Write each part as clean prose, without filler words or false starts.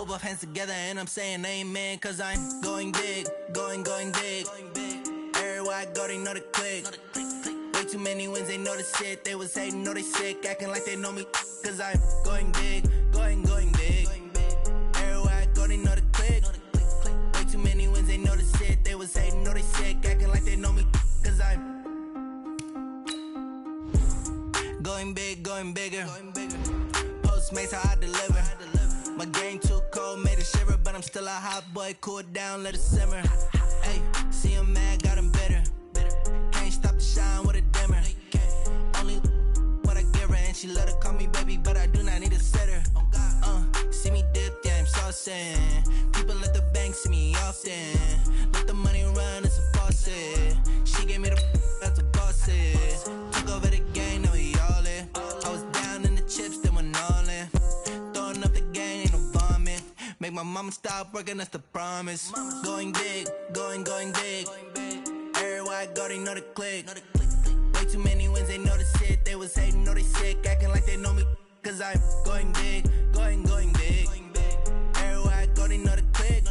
both hands together and I'm saying amen, cause I'm going big, going big. Everywhere I go, they know the click. Way too many wins, they know the shit. They was hating, know they sick, acting like they know me, cause I'm going big, going big. Everywhere I go, they know the click. Way too many wins, they know the shit. They was hating, know they sick, acting like they know me, cause I'm going big, going bigger. Postmates how I deliver. My game too cold, made it shiver, but I'm still a hot boy. Cool it down, let it simmer. Hey, see him mad, got him bitter. Can't stop the shine with a dimmer. Only what I give her, and she let her call me baby, but I do not need a sitter. See me dip, yeah, I'm saucing. People at the bank see me often. Let the money run, it's a faucet. She gave me the that's a boss it. Took over the game, now we all in. I was down in the chips, then went all in. Throwing up the game, ain't no vomit. Make my mama stop working, that's the promise. Going big, going big. Everywhere I go, they know the click. Way too many wins, they know the shit. They was hating, know they sick, acting like they know me, cause I'm going big, going big. Everywhere I go, they know the click.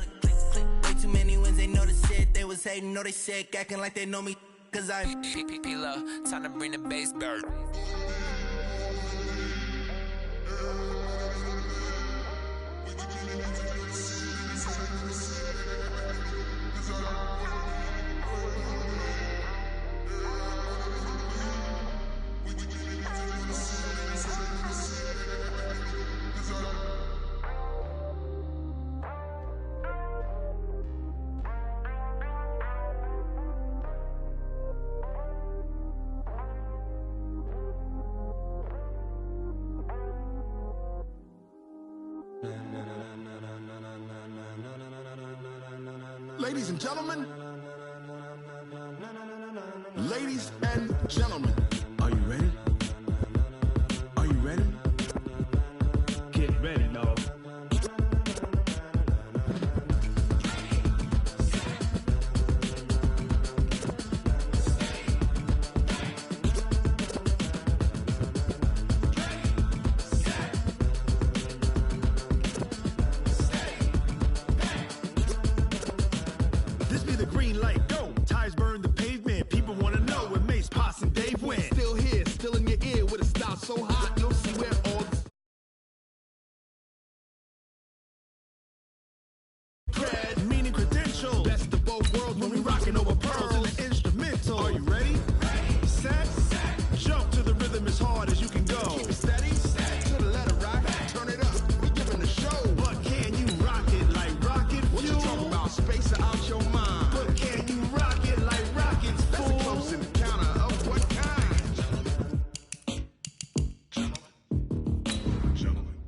Way too many wins, they know the shit. They was hating, know they sick, acting like they know me, cause I'm P-Lo, time to bring the bass bird. Ladies and gentlemen, are you ready? Are you ready? Get ready, dog. This be the green light, go. Tires burn the pavement. People want to know where Mace, Poss, and Dave went. Still here, still in your ear with a style so hot, you'll see where all cred, meaning credential. Best of both worlds when we rocking over pearls in the instrumental. Are you ready? Set, jump to the rhythm as hard as you can go. Keep it steady, to the letter rock, turn it up. We giving the show. But can you rock it like rocket fuel? What you talking about? Space out your mind. But can you rock it like rockets, fool? That's a close encounter of what kind?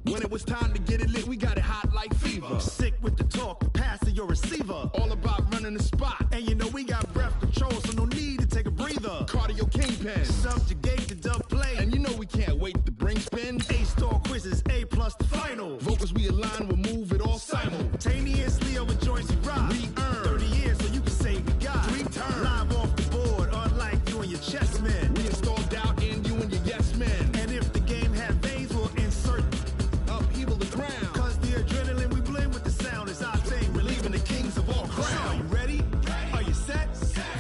When it was time to get it lit, we got it hot like fever. Sick with the talk, pass to your receiver. All about running the spot. And you know we got breath control, so no need to take a breather. Cardio kingpin, subjugate the dub play. And you know we can't wait to bring spin. A-star quizzes, A+ the final. Vocals we align, we'll move it all simultaneously over joints we rock. We earn 30 years, so you can say we got 3 turns. Live off the board, unlike you and your chess men. We install doubt in you and your yes men. And if the game had veins, we'll insert upheaval the ground. Cause the adrenaline we blend with the sound is our thing, relieving the kings of all crowns. So are you ready? Are you set?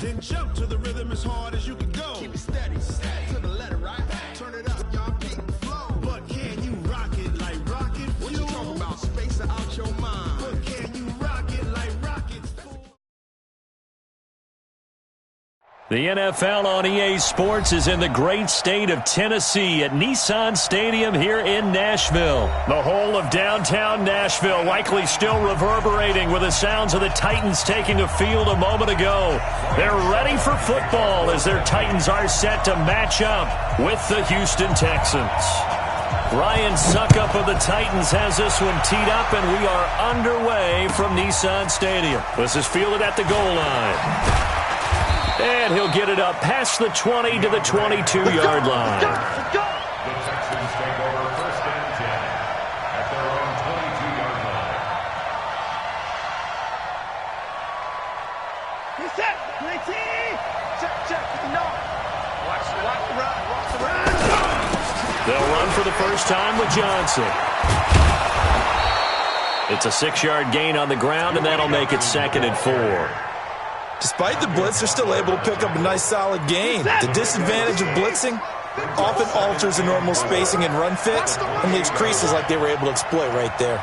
Then jump to the rhythm as hard as you can go. Keep it steady, to the letter right. Turn it up, y'all beat the flow. But can you rock it like rocket fuel? What you talking about? Space out your mind. But can you rock it like rockets, fool? The NFL on EA Sports is in the great state of Tennessee at Nissan Stadium here in Nashville. The whole of downtown Nashville likely still reverberating with the sounds of the Titans taking a field a moment ago. They're ready for football as their Titans are set to match up with the Houston Texans. Ryan Suckup of the Titans has this one teed up, and we are underway from Nissan Stadium. This is fielded at the goal line. And he'll get it up past the 20 to the 22-yard line. The Texans take over first and 10 at their own 22-yard line. He's set. 19. Check. No. Watch the run. They'll run for the first time with Johnson. It's a 6-yard gain on the ground, and that'll make it 2nd and 4. Despite the blitz, they're still able to pick up a nice solid gain. The disadvantage of blitzing often alters the normal spacing and run fits and leaves creases like they were able to exploit right there.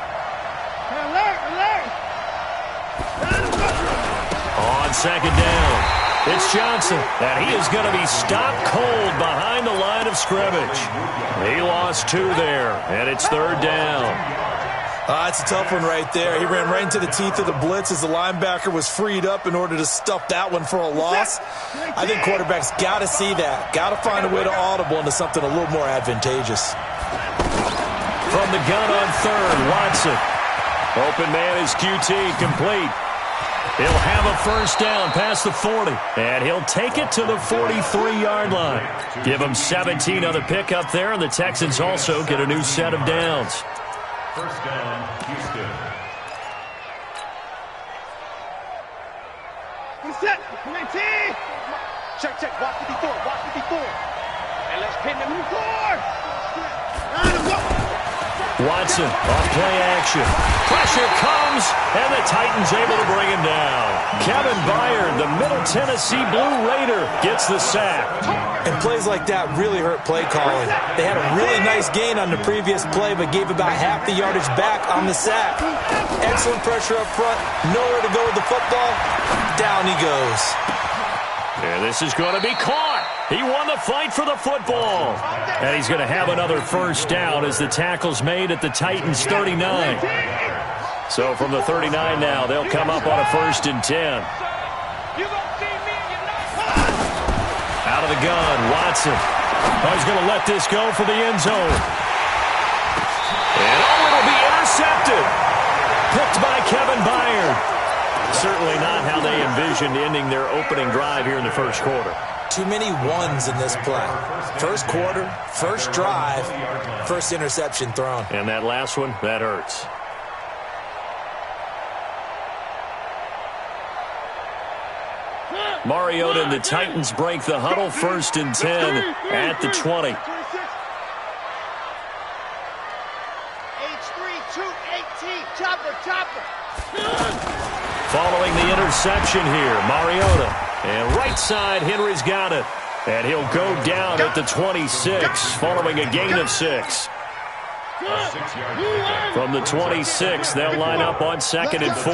On 2nd down, it's Johnson, and he is going to be stopped cold behind the line of scrimmage. He lost 2 there, and it's 3rd down. It's a tough one right there. He ran right into the teeth of the blitz as the linebacker was freed up in order to stuff that one for a loss. I think quarterbacks got to see that. Got to find a way to audible into something a little more advantageous. From the gun on 3rd, Watson. Open man is QT, complete. He'll have a 1st down past the 40, and he'll take it to the 43-yard line. Give him 17 on the pickup there, and the Texans also get a new set of downs. 1st down, Houston. Set. Check. Watch 54. And let's pin them. Watson off play action. Pressure comes, and the Titans able to bring him down. Kevin Byard, the Middle Tennessee Blue Raider, gets the sack. And plays like that really hurt play calling. They had a really nice gain on the previous play, but gave about half the yardage back on the sack. Excellent pressure up front. Nowhere to go with the football. Down he goes. And this is going to be caught. He won the fight for the football. And he's going to have another 1st down as the tackle's made at the Titans' 39. So from the 39 now, they'll come up on a 1st and 10. Out of the gun, Watson. He's going to let this go for the end zone. And it'll be intercepted. Picked by Kevin Byard. Certainly not how they envisioned ending their opening drive here in the 1st quarter. Too many ones in this play. 1st quarter, 1st drive, 1st interception thrown. And that last one, that hurts. Mariota and the Titans break the huddle, 1st and 10 at the 20. H3, 218, chopper. Following the interception here, Mariota. And right side, Henry's got it. And he'll go down at the 26, following a gain of 6. From the 26, they'll line up on 2nd and 4.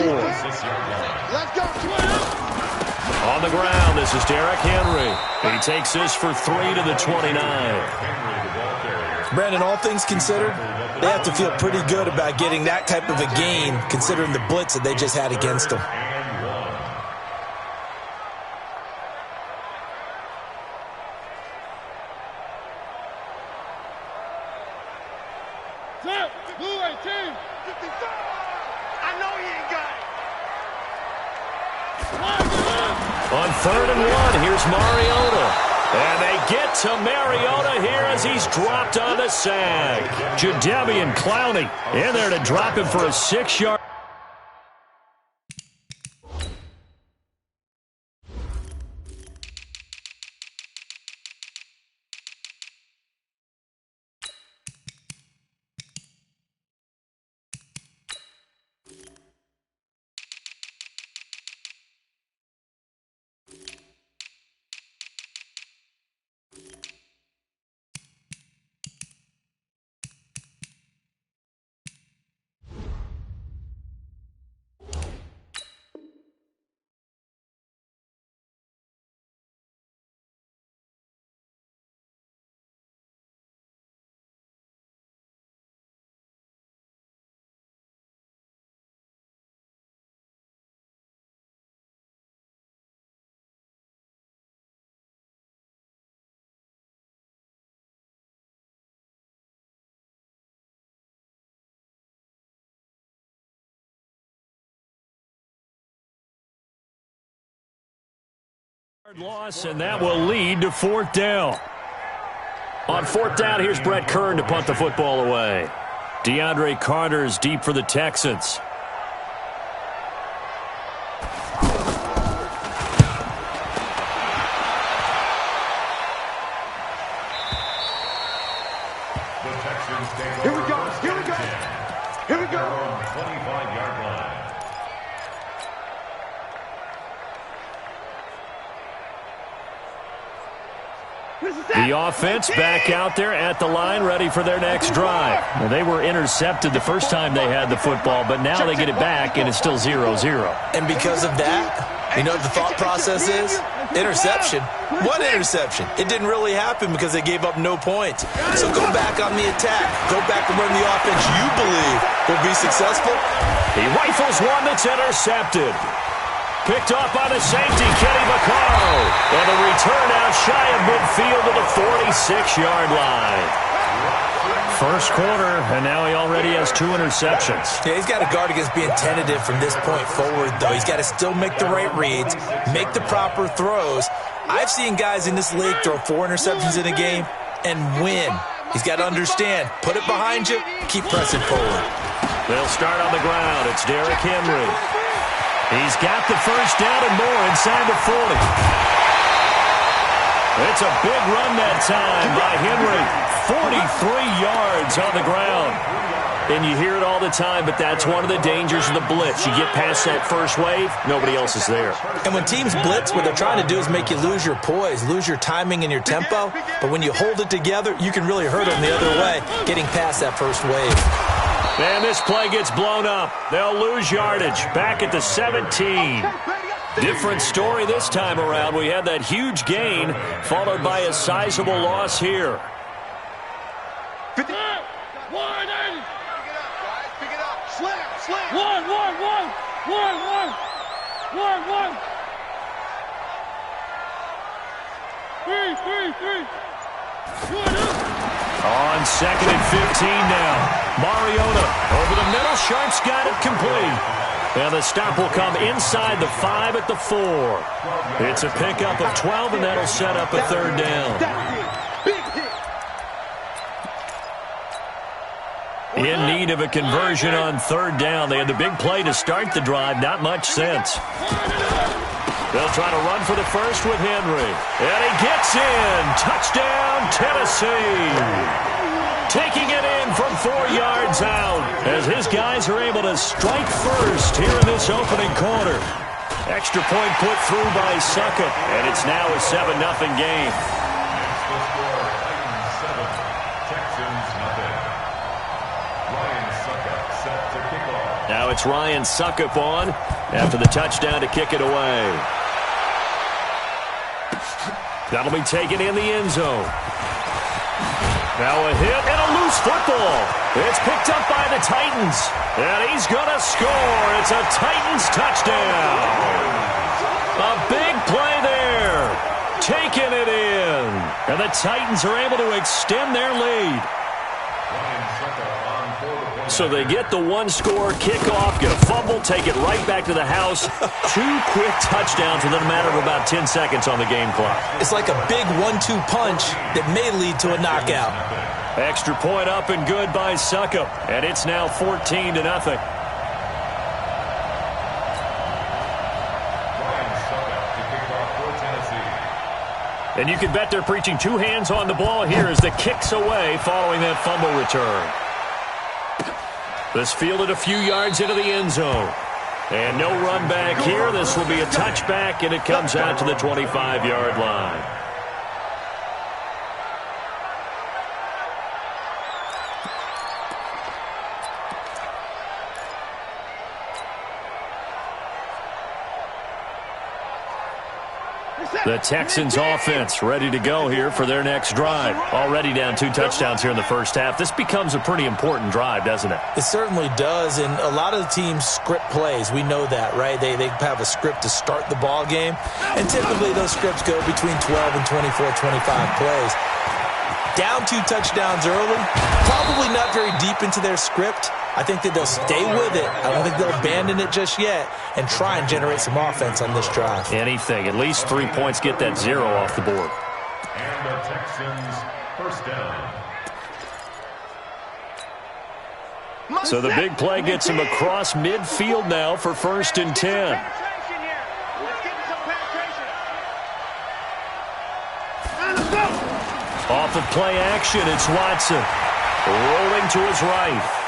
On the ground, this is Derrick Henry. He takes this for 3 to the 29. Brandon, all things considered, they have to feel pretty good about getting that type of a gain, considering the blitz that they just had against them. On 3rd and 1, here's Mariota. And they get to Mariota here as he's dropped on the sack. Jadeveon Clowney in there to drop him for a 6-yard. Loss, and that will lead to 4th down. On 4th down, here's Brett Kern to punt the football away. DeAndre Carter's deep for the Texans. Here we go. own 25-yard line. The offense back out there at the line, ready for their next drive. Well, they were intercepted the first time they had the football, but now they get it back, and it's still 0-0. And because of that, you know what the thought process is? Interception. What interception? It didn't really happen because they gave up no points. So go back on the attack. Go back and run the offense you believe will be successful. He rifles one that's intercepted. Picked off by the safety, Kenny Vaccaro. And the return out shy of midfield to the 46-yard line. First quarter, and now he already has 2 interceptions. Yeah, he's got to guard against being tentative from this point forward, though. He's got to still make the right reads, make the proper throws. I've seen guys in this league throw 4 interceptions in a game and win. He's got to understand, put it behind you, keep pressing forward. They'll start on the ground. It's Derrick Henry. He's got the first down and more inside the 40. It's a big run that time by Henry. 43 yards on the ground. And you hear it all the time, but that's one of the dangers of the blitz. You get past that first wave, nobody else is there. And when teams blitz, what they're trying to do is make you lose your poise, lose your timing and your tempo. But when you hold it together, you can really hurt them the other way, getting past that first wave. And this play gets blown up. They'll lose yardage. Back at the 17. Different story this time around. We had that huge gain, followed by a sizable loss here. 50. 180. Pick it up. Slam. 1. 3. On 2nd and 15 now. Mariota over the middle. Sharp's got it complete. And the stop will come inside the 5 at the 4. It's a pickup of 12, and that'll set up a 3rd down. In need of a conversion on 3rd down. They had the big play to start the drive. Not much sense. They'll try to run for the first with Henry. And he gets in. Touchdown, Tennessee. Taking it in from 4 yards out as his guys are able to strike first here in this opening quarter. Extra point put through by Succop, and it's now a 7-0 game. Now it's Ryan Succop on after the touchdown to kick it away. That'll be taken in the end zone. Now a hit and a loose football. It's picked up by the Titans. And he's going to score. It's a Titans touchdown. A big play there. Taking it in. And the Titans are able to extend their lead. So they get the 1-score kickoff, get a fumble, take it right back to the house. 2 quick touchdowns within a matter of about 10 seconds on the game clock. It's like a big 1-2 punch that may lead to a knockout. Extra point up and good by Succop. And it's now 14-0. And you can bet they're preaching 2 hands on the ball here as the kick's away following that fumble return. This fielded a few yards into the end zone. And no run back here. This will be a touchback, and it comes out to the 25-yard line. The Texans offense ready to go here for their next drive. Already down 2 touchdowns here in the first half. This becomes a pretty important drive, doesn't it? It certainly does, and a lot of the teams script plays. We know that, right? They have a script to start the ball game, and typically those scripts go between 12 and 24, 25 plays. Down 2 touchdowns early, probably not very deep into their script. I think that they'll stay with it. I don't think they'll abandon it just yet and try and generate some offense on this drive. Anything. At least 3 points, get that 0 off the board. And the Texans first down. So the big play gets him across midfield now for 1st and 10. Off of play action, it's Watson. Rolling to his right.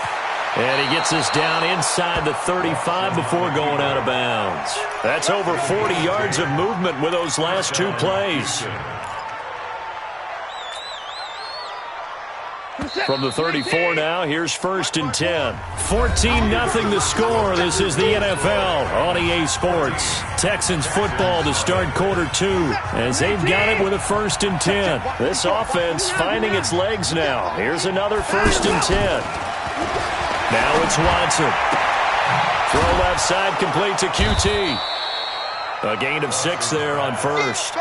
And he gets us down inside the 35 before going out of bounds. That's over 40 yards of movement with those last two plays. From the 34 now, here's 1st and 10. 14-0 the score. This is the NFL on EA Sports. Texans football to start quarter 2 as they've got it with a 1st and 10. This offense finding its legs now. Here's another 1st and 10. Now it's Watson. Throw left side complete to QT. A gain of 6 there on first.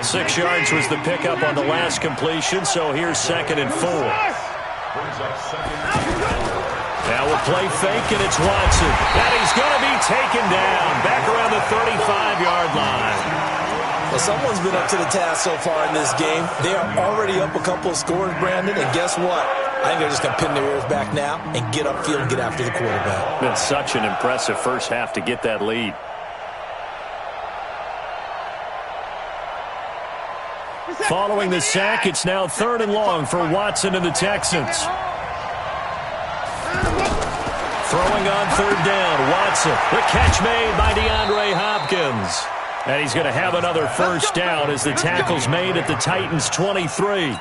6 yards was the pickup on the last completion, so here's 2nd and 4. Now we'll play fake, and it's Watson. And he's going to be taken down back around the 35-yard line. Well, someone's been up to the task so far in this game. They are already up a couple of scores, Brandon, and guess what? I think they're just going to pin their ears back now and get upfield and get after the quarterback. Been such an impressive first half to get that lead. Following the sack, it's now 3rd and long for Watson and the Texans. Throwing on 3rd down, Watson. The catch made by DeAndre Hopkins. And he's going to have another 1st down as the tackle's made at the Titans' 23.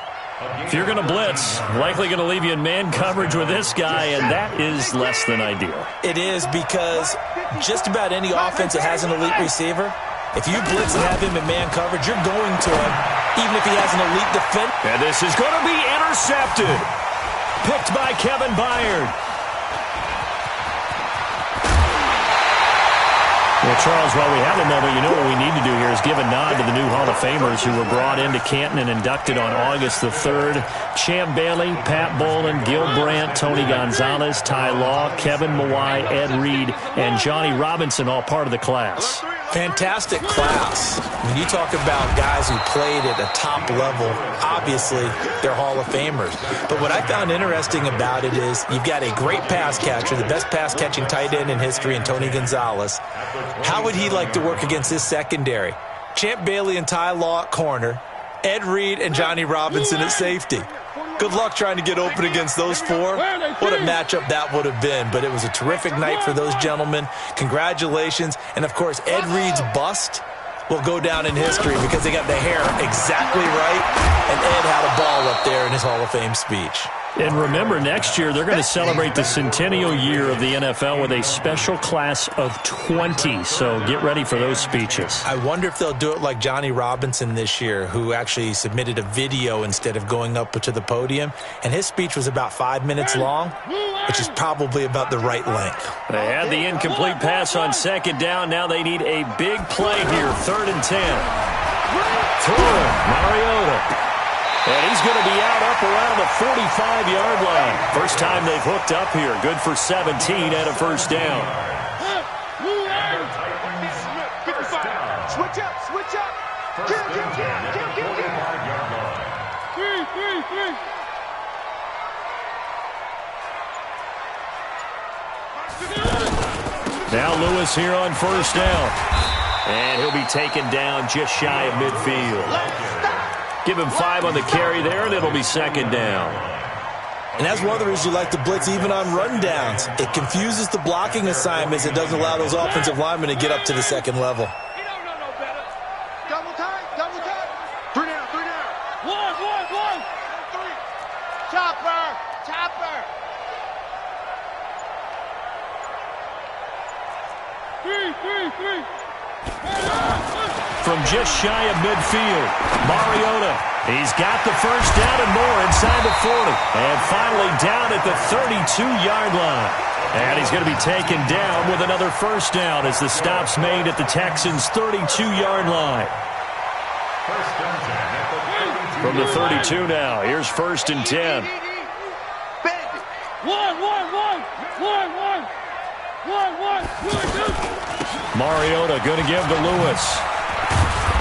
If you're going to blitz, likely going to leave you in man coverage with this guy, and that is less than ideal. It is, because just about any offense that has an elite receiver, if you blitz and have him in man coverage, you're going to him, even if he has an elite defense. And this is going to be intercepted. Picked by Kevin Byard. Well, Charles, while we have a moment, you know what we need to do here is give a nod to the new Hall of Famers who were brought into Canton and inducted on August the 3rd. Champ Bailey, Pat Bolin, Gil Brandt, Tony Gonzalez, Ty Law, Kevin Mawai, Ed Reed, and Johnny Robinson, all part of the class. Fantastic class. When you talk about guys who played at a top level, obviously they're Hall of Famers. But what I found interesting about it is you've got a great pass catcher, the best pass-catching tight end in history, in Tony Gonzalez. How would he like to work against his secondary? Champ Bailey and Ty Law at corner, Ed Reed and Johnny Robinson at safety. Good luck trying to get open against those four. What a matchup that would have been. But it was a terrific night for those gentlemen. Congratulations. And, of course, Ed Reed's bust will go down in history because they got the hair exactly right. And Ed had a ball up there in his Hall of Fame speech. And remember, next year they're going to celebrate the centennial year of the NFL with a special class of 20. So get ready for those speeches. I wonder if they'll do it like Johnny Robinson this year, who actually submitted a video instead of going up to the podium. And his speech was about 5 minutes long, which is probably about the right length. They had the incomplete pass on 2nd down. Now they need a big play here, 3rd and 10. Throwing, Mariota. And he's going to be out up around the 45-yard line. First time they've hooked up here. Good for 17 and a 1st down. Switch up, switch up. Now Lewis here on 1st down. And he'll be taken down just shy of midfield. Give him 5 on the carry there, and it'll be 2nd down. And that's one of the reasons you like to blitz even on rundowns. It confuses the blocking assignments. It doesn't allow those offensive linemen to get up to the 2nd level. He don't know no better. Double time, double time. 3 down, 3 down. One. 3. Chopper. 3. From just shy of midfield, Mariota. He's got the 1st down and more inside the 40. And finally down at the 32-yard line. And he's going to be taken down with another 1st down as the stop's made at the Texans' 32-yard line. From the 32 now, here's 1st and 10. Mariota going to give to Lewis.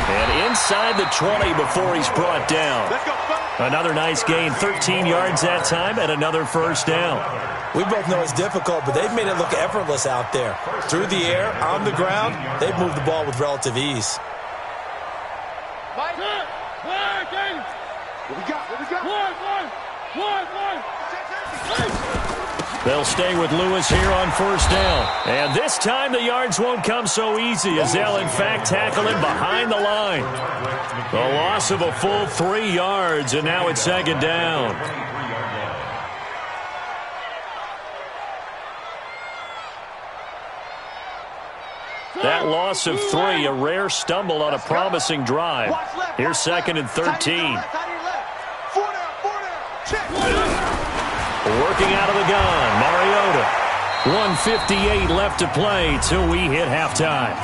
And inside the 20 before he's brought down. Another nice gain, 13 yards that time, and another 1st down. We both know it's difficult, but they've made it look effortless out there. Through the air, on the ground, they've moved the ball with relative ease. What we got? They'll stay with Lewis here on first down. And this time the yards won't come so easy as they'll, in fact, tackle him behind the line. The loss of a full 3 yards, and now it's second down. That loss of 3, a rare stumble on a promising drive. Here's second and 13. Working out of the gun, Mariota. 1:58 left to play till we hit halftime.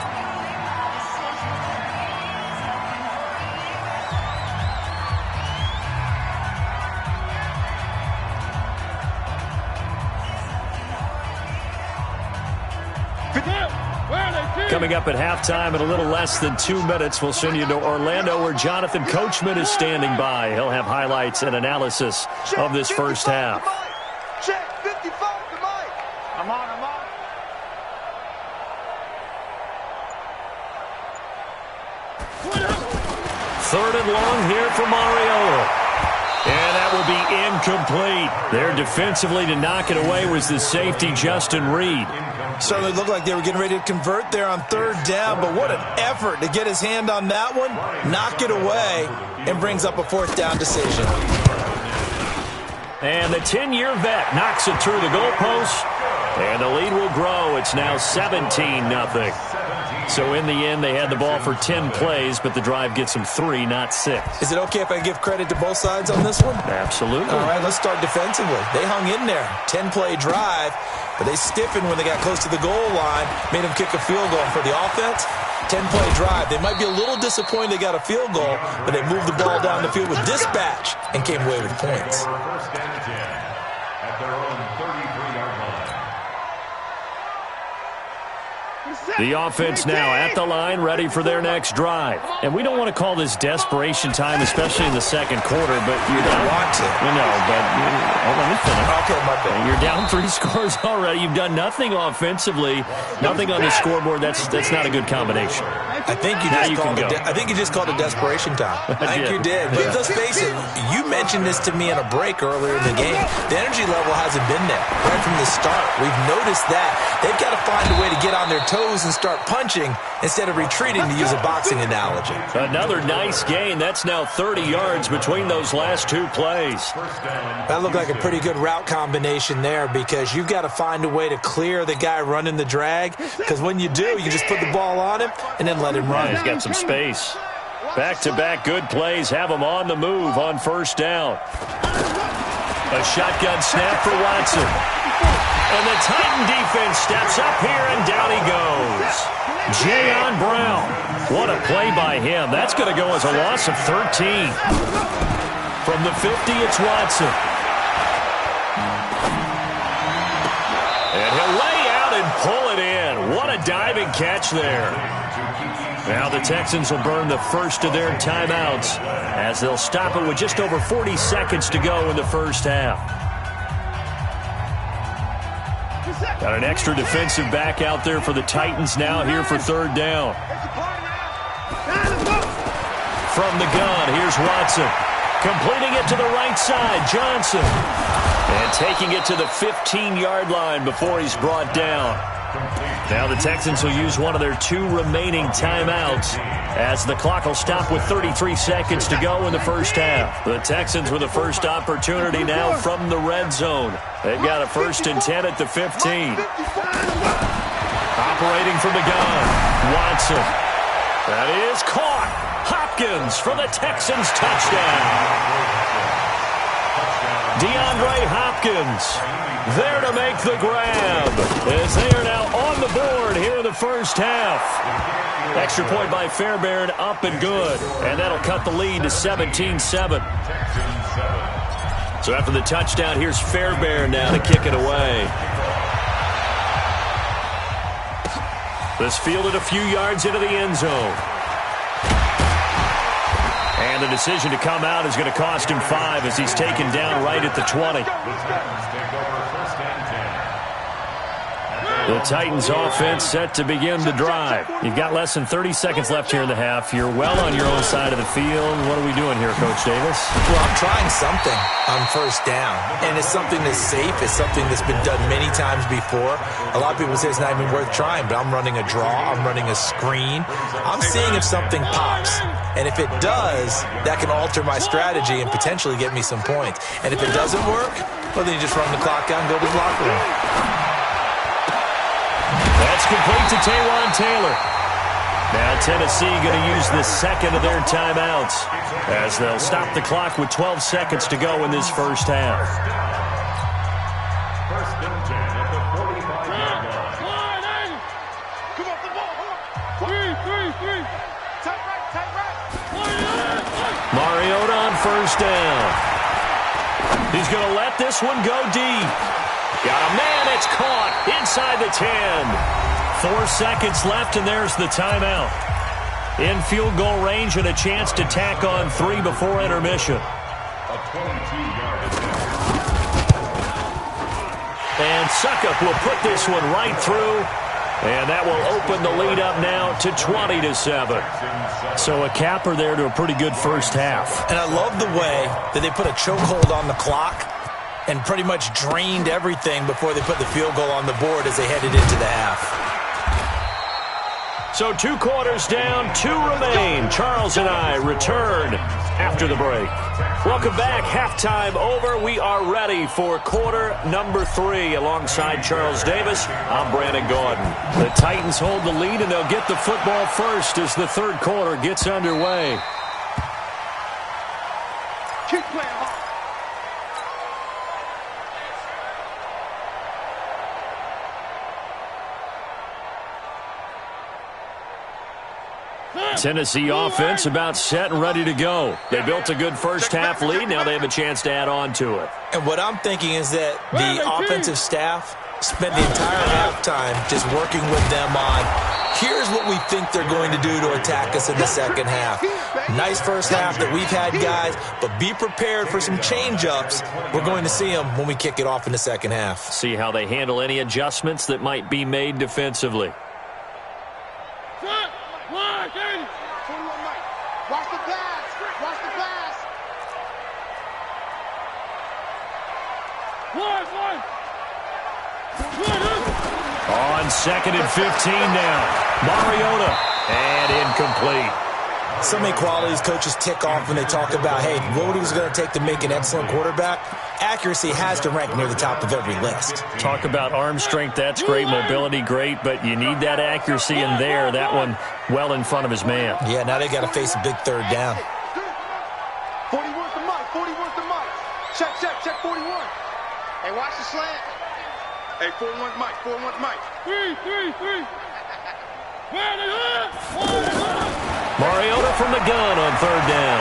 Coming up at halftime in a little less than 2 minutes, we'll send you to Orlando where Jonathan Coachman is standing by. He'll have highlights and analysis of this first half. Check 55 to Mike. I'm on. Third and long here for Mariota. And that will be incomplete. There defensively to knock it away was the safety, Justin Reed. Certainly looked like they were getting ready to convert there on third down, but what an effort to get his hand on that one, knock it away, and brings up a fourth down decision. And the 10-year vet knocks it through the goalpost, and the lead will grow. It's now 17-0. So in the end, they had the ball for 10 plays, but the drive gets them 3, not 6. Is it okay if I give credit to both sides on this one? Absolutely. All right, let's start defensively. They hung in there. 10-play drive, but they stiffened when they got close to the goal line, made them kick a field goal. For the offense, 10-play drive. They might be a little disappointed they got a field goal, but they moved the ball down the field with dispatch and came away with points. First down and 10 at their own 33-yard line. The offense now at the line, ready for their next drive. And we don't want to call this desperation time, especially in the second quarter, but you don't want to. No, but let me finish. Okay, my bad. You're down 3 scores already. You've done nothing offensively, nothing on the scoreboard. That's not a good combination. I think you just called it desperation time. I think you did. But let's face it, you mentioned this to me in a break earlier in the game. The energy level hasn't been there right from the start. We've noticed that. They've got to find a way to get on their toes and start punching instead of retreating, to use a boxing analogy. Another nice gain. That's now 30 yards between those last 2 plays. That looked like a pretty good route combination there, because you've got to find a way to clear the guy running the drag, because when you do, you just put the ball on him and then let him run. He's got some space. Back-to-back good plays have him on the move on first down. A shotgun snap for Watson. And the Titan defense steps up here, and down he goes. Jayon Brown. What a play by him. That's going to go as a loss of 13. From the 50, it's Watson. And he'll lay out and pull it in. What a diving catch there. Now the Texans will burn the first of their timeouts as they'll stop it with just over 40 seconds to go in the first half. Got an extra defensive back out there for the Titans now here for third down. From the gun, here's Watson. Completing it to the right side, Johnson. And taking it to the 15-yard line before he's brought down. Now the Texans will use one of their 2 remaining timeouts as the clock will stop with 33 seconds to go in the first half. The Texans with the first opportunity now from the red zone. They've got a 1st and 10 at the 15. Operating from the gun, Watson. That is caught. Hopkins for the Texans touchdown. DeAndre Hopkins there to make the grab as they are now on the board here in the first half. Extra point by Fairbairn, up and good. And that'll cut the lead to 17-7. So after the touchdown, here's Fairbairn now to kick it away. This fielded a few yards into the end zone. And the decision to come out is going to cost him 5 as he's taken down right at the 20. The Titans offense set to begin the drive. You've got less than 30 seconds left here in the half. You're well on your own side of the field. What are we doing here, Coach Davis? Well, I'm trying something on first down, and it's something that's safe. It's something that's been done many times before. A lot of people say it's not even worth trying, but I'm running a draw. I'm running a screen. I'm seeing if something pops, and if it does, that can alter my strategy and potentially get me some points. And if it doesn't work, well, then you just run the clock out and go to the locker room. That's complete to Taywan Taylor. Now Tennessee going to use the second of their timeouts as they'll stop the clock with 12 seconds to go in this first half. First and 10 at the 45-yard line. Come on, the ball. Three. Tight right. Mariota on first down. He's going to let this one go deep. Got a man, it's caught inside the 10. 4 seconds left, and there's the timeout. In field goal range and a chance to tack on 3 before intermission. A 22-yard attempt. And Suckup will put this one right through, and that will open the lead up now to 20-7. So a capper there to a pretty good first half. And I love the way that they put a chokehold on the clock and pretty much drained everything before they put the field goal on the board as they headed into the half. So 2 quarters down, 2 remain. Charles and I return after the break. Welcome back. Halftime over. We are ready for quarter number 3. Alongside Charles Davis, I'm Brandon Gordon. The Titans hold the lead, and they'll get the football first as the third quarter gets underway. Keep playing hard. Tennessee offense about set and ready to go. They built a good first half lead. Now they have a chance to add on to it. And what I'm thinking is that the offensive staff spent the entire halftime just working with them on, here's what we think they're going to do to attack us in the second half. Nice first half that we've had, guys, but be prepared for some change-ups. We're going to see them when we kick it off in the second half. See how they handle any adjustments that might be made defensively. Watch the pass. Watch the pass. On second and 15 now. Mariota. And incomplete. So many qualities coaches tick off when they talk about, hey, what is it going to take to make an excellent quarterback? Accuracy has to rank near the top of every list. Talk about arm strength, that's great. Mobility, great. But you need that accuracy in there. That one well in front of his man. Yeah, now they got to face a big third down. 40 wants the mic. 40 wants the mic. Check 41. Hey, watch the slant. Hey, 41 mic. 41 mic. 3. Mariota from the gun on third down.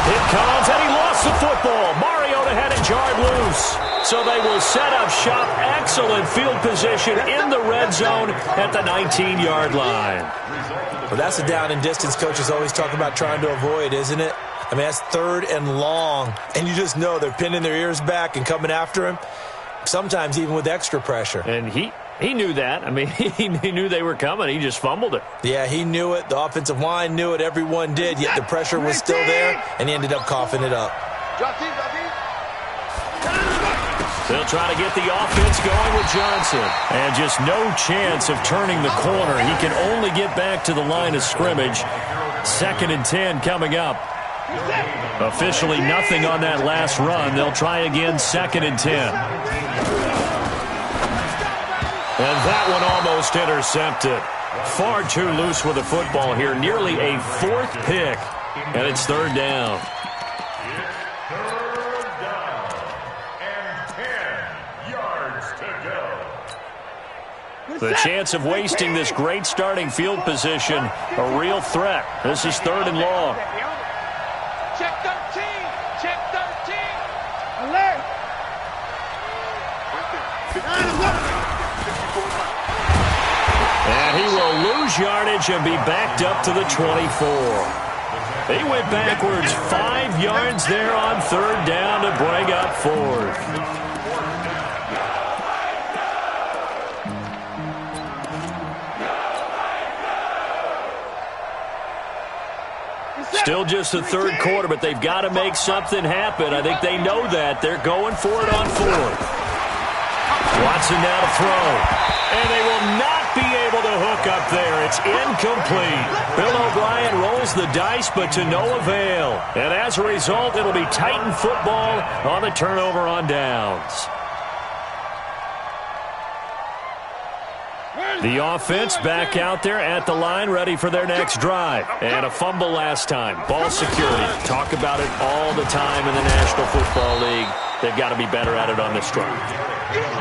It comes, and he lost the football. Mariota had it jarred loose. So they will set up shop. Excellent field position in the red zone at the 19-yard line. Well, that's a down and distance coaches always talk about trying to avoid, isn't it? I mean, that's third and long, and you just know they're pinning their ears back and coming after him, sometimes even with extra pressure. And he knew that. I mean, he knew they were coming. He just fumbled it. Yeah, he knew it. The offensive line knew it. Everyone did, yet the pressure was still there, and he ended up coughing it up. They'll try to get the offense going with Johnson. And just no chance of turning the corner. He can only get back to the line of scrimmage. 2nd and 10 coming up. Officially nothing on that last run. They'll try again 2nd and 10. And that one almost intercepted. Far too loose with the football here. Nearly a 4th pick. And it's 3rd down. The chance of wasting this great starting field position, a real threat. This is 3rd and long. Check 13. Check 13. Alert. And he will lose yardage and be backed up to the 24. He went backwards 5 yards there on 3rd down to bring up 4th. Still just the third quarter, but they've got to make something happen. I think they know that. They're going for it on fourth. Watson now to throw. And they will not be able to hook up there. It's incomplete. Bill O'Brien rolls the dice, but to no avail. And as a result, it'll be Titan football on the turnover on downs. The offense back out there at the line, ready for their next drive. And a fumble last time. Ball security. Talk about it all the time in the National Football League. They've got to be better at it on this drive.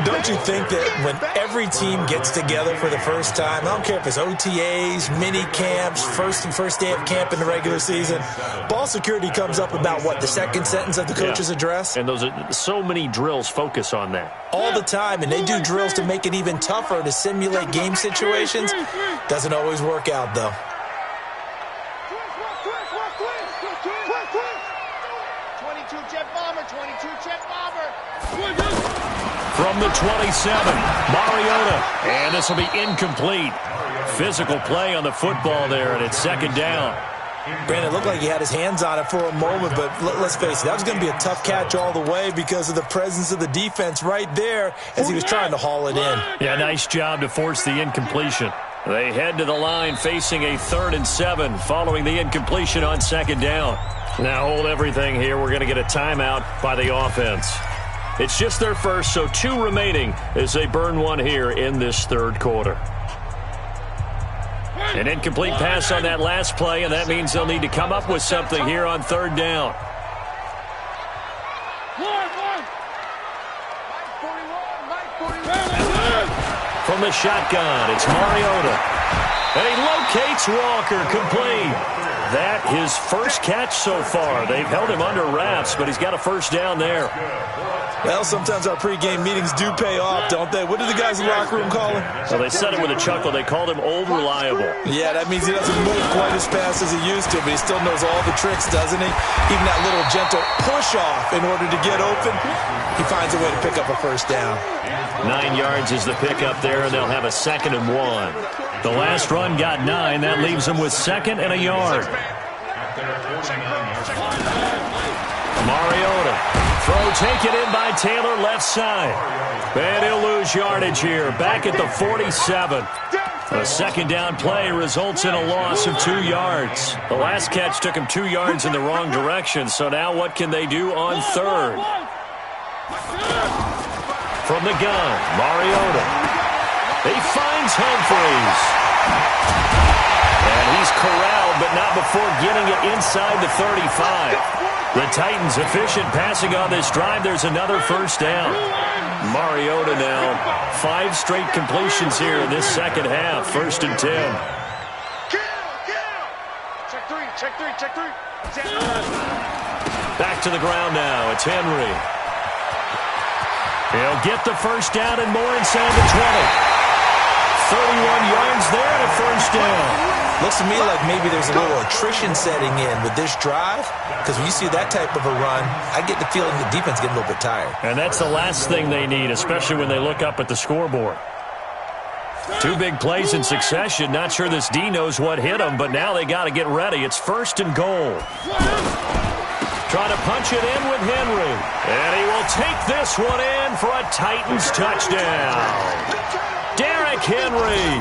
Don't you think that when every team gets together for the first time, I don't care if it's OTAs, mini camps, first day of camp in the regular season, ball security comes up about, what, the second sentence of the coach's address? And those are so many drills focus on that. All the time, and they do drills to make it even tougher to simulate game situations. Doesn't always work out, though. From the 27, Mariota. And this will be incomplete. Physical play on the football there, and it's second down. Brandon, it looked like he had his hands on it for a moment, but let's face it, that was going to be a tough catch all the way because of the presence of the defense right there as he was trying to haul it in. Yeah, nice job to force the incompletion. They head to the line facing a 3rd and 7 following the incompletion on second down. Now hold everything here. We're going to get a timeout by the offense. It's just their first, so 2 remaining as they burn one here in this third quarter. An incomplete pass on that last play, and that means they'll need to come up with something here on third down. From the shotgun, it's Mariota. And he locates Walker, complete. That his first catch so far. They've held him under wraps, but he's got a first down there. Well, sometimes our pregame meetings do pay off, don't they? What do the guys in the locker room call him? Well, they said it with a chuckle. They called him Old Reliable. Yeah, that means he doesn't move quite as fast as he used to, but he still knows all the tricks, doesn't he? Even that little gentle push-off in order to get open, he finds a way to pick up a first down. 9 yards is the pickup there, and they'll have a 2nd and 1. The last run got 9. That leaves them with 2nd and a yard. Mariota. Throw taken in by Taylor, left side. And he'll lose yardage here. Back at the 47. A second down play results in a loss of 2 yards. The last catch took him 2 yards in the wrong direction. So now what can they do on third? From the gun, Mariota. He finds Humphries. And he's corralled, but not before getting it inside the 35. The Titans efficient passing on this drive. There's another first down. Mariota now 5 straight completions here in this second half. 1st and 10. Check three. Back to the ground now. It's Henry. He'll get the first down and more inside the 20. 31 yards there and a first down. Looks to me like maybe there's a little attrition setting in with this drive, because when you see that type of a run, I get the feeling the defense getting a little bit tired. And that's the last thing they need, especially when they look up at the scoreboard. 2 big plays in succession. Not sure this D knows what hit them, but now they got to get ready. It's 1st and goal. Trying to punch it in with Henry. And he will take this one in for a Titans touchdown. Derrick Henry,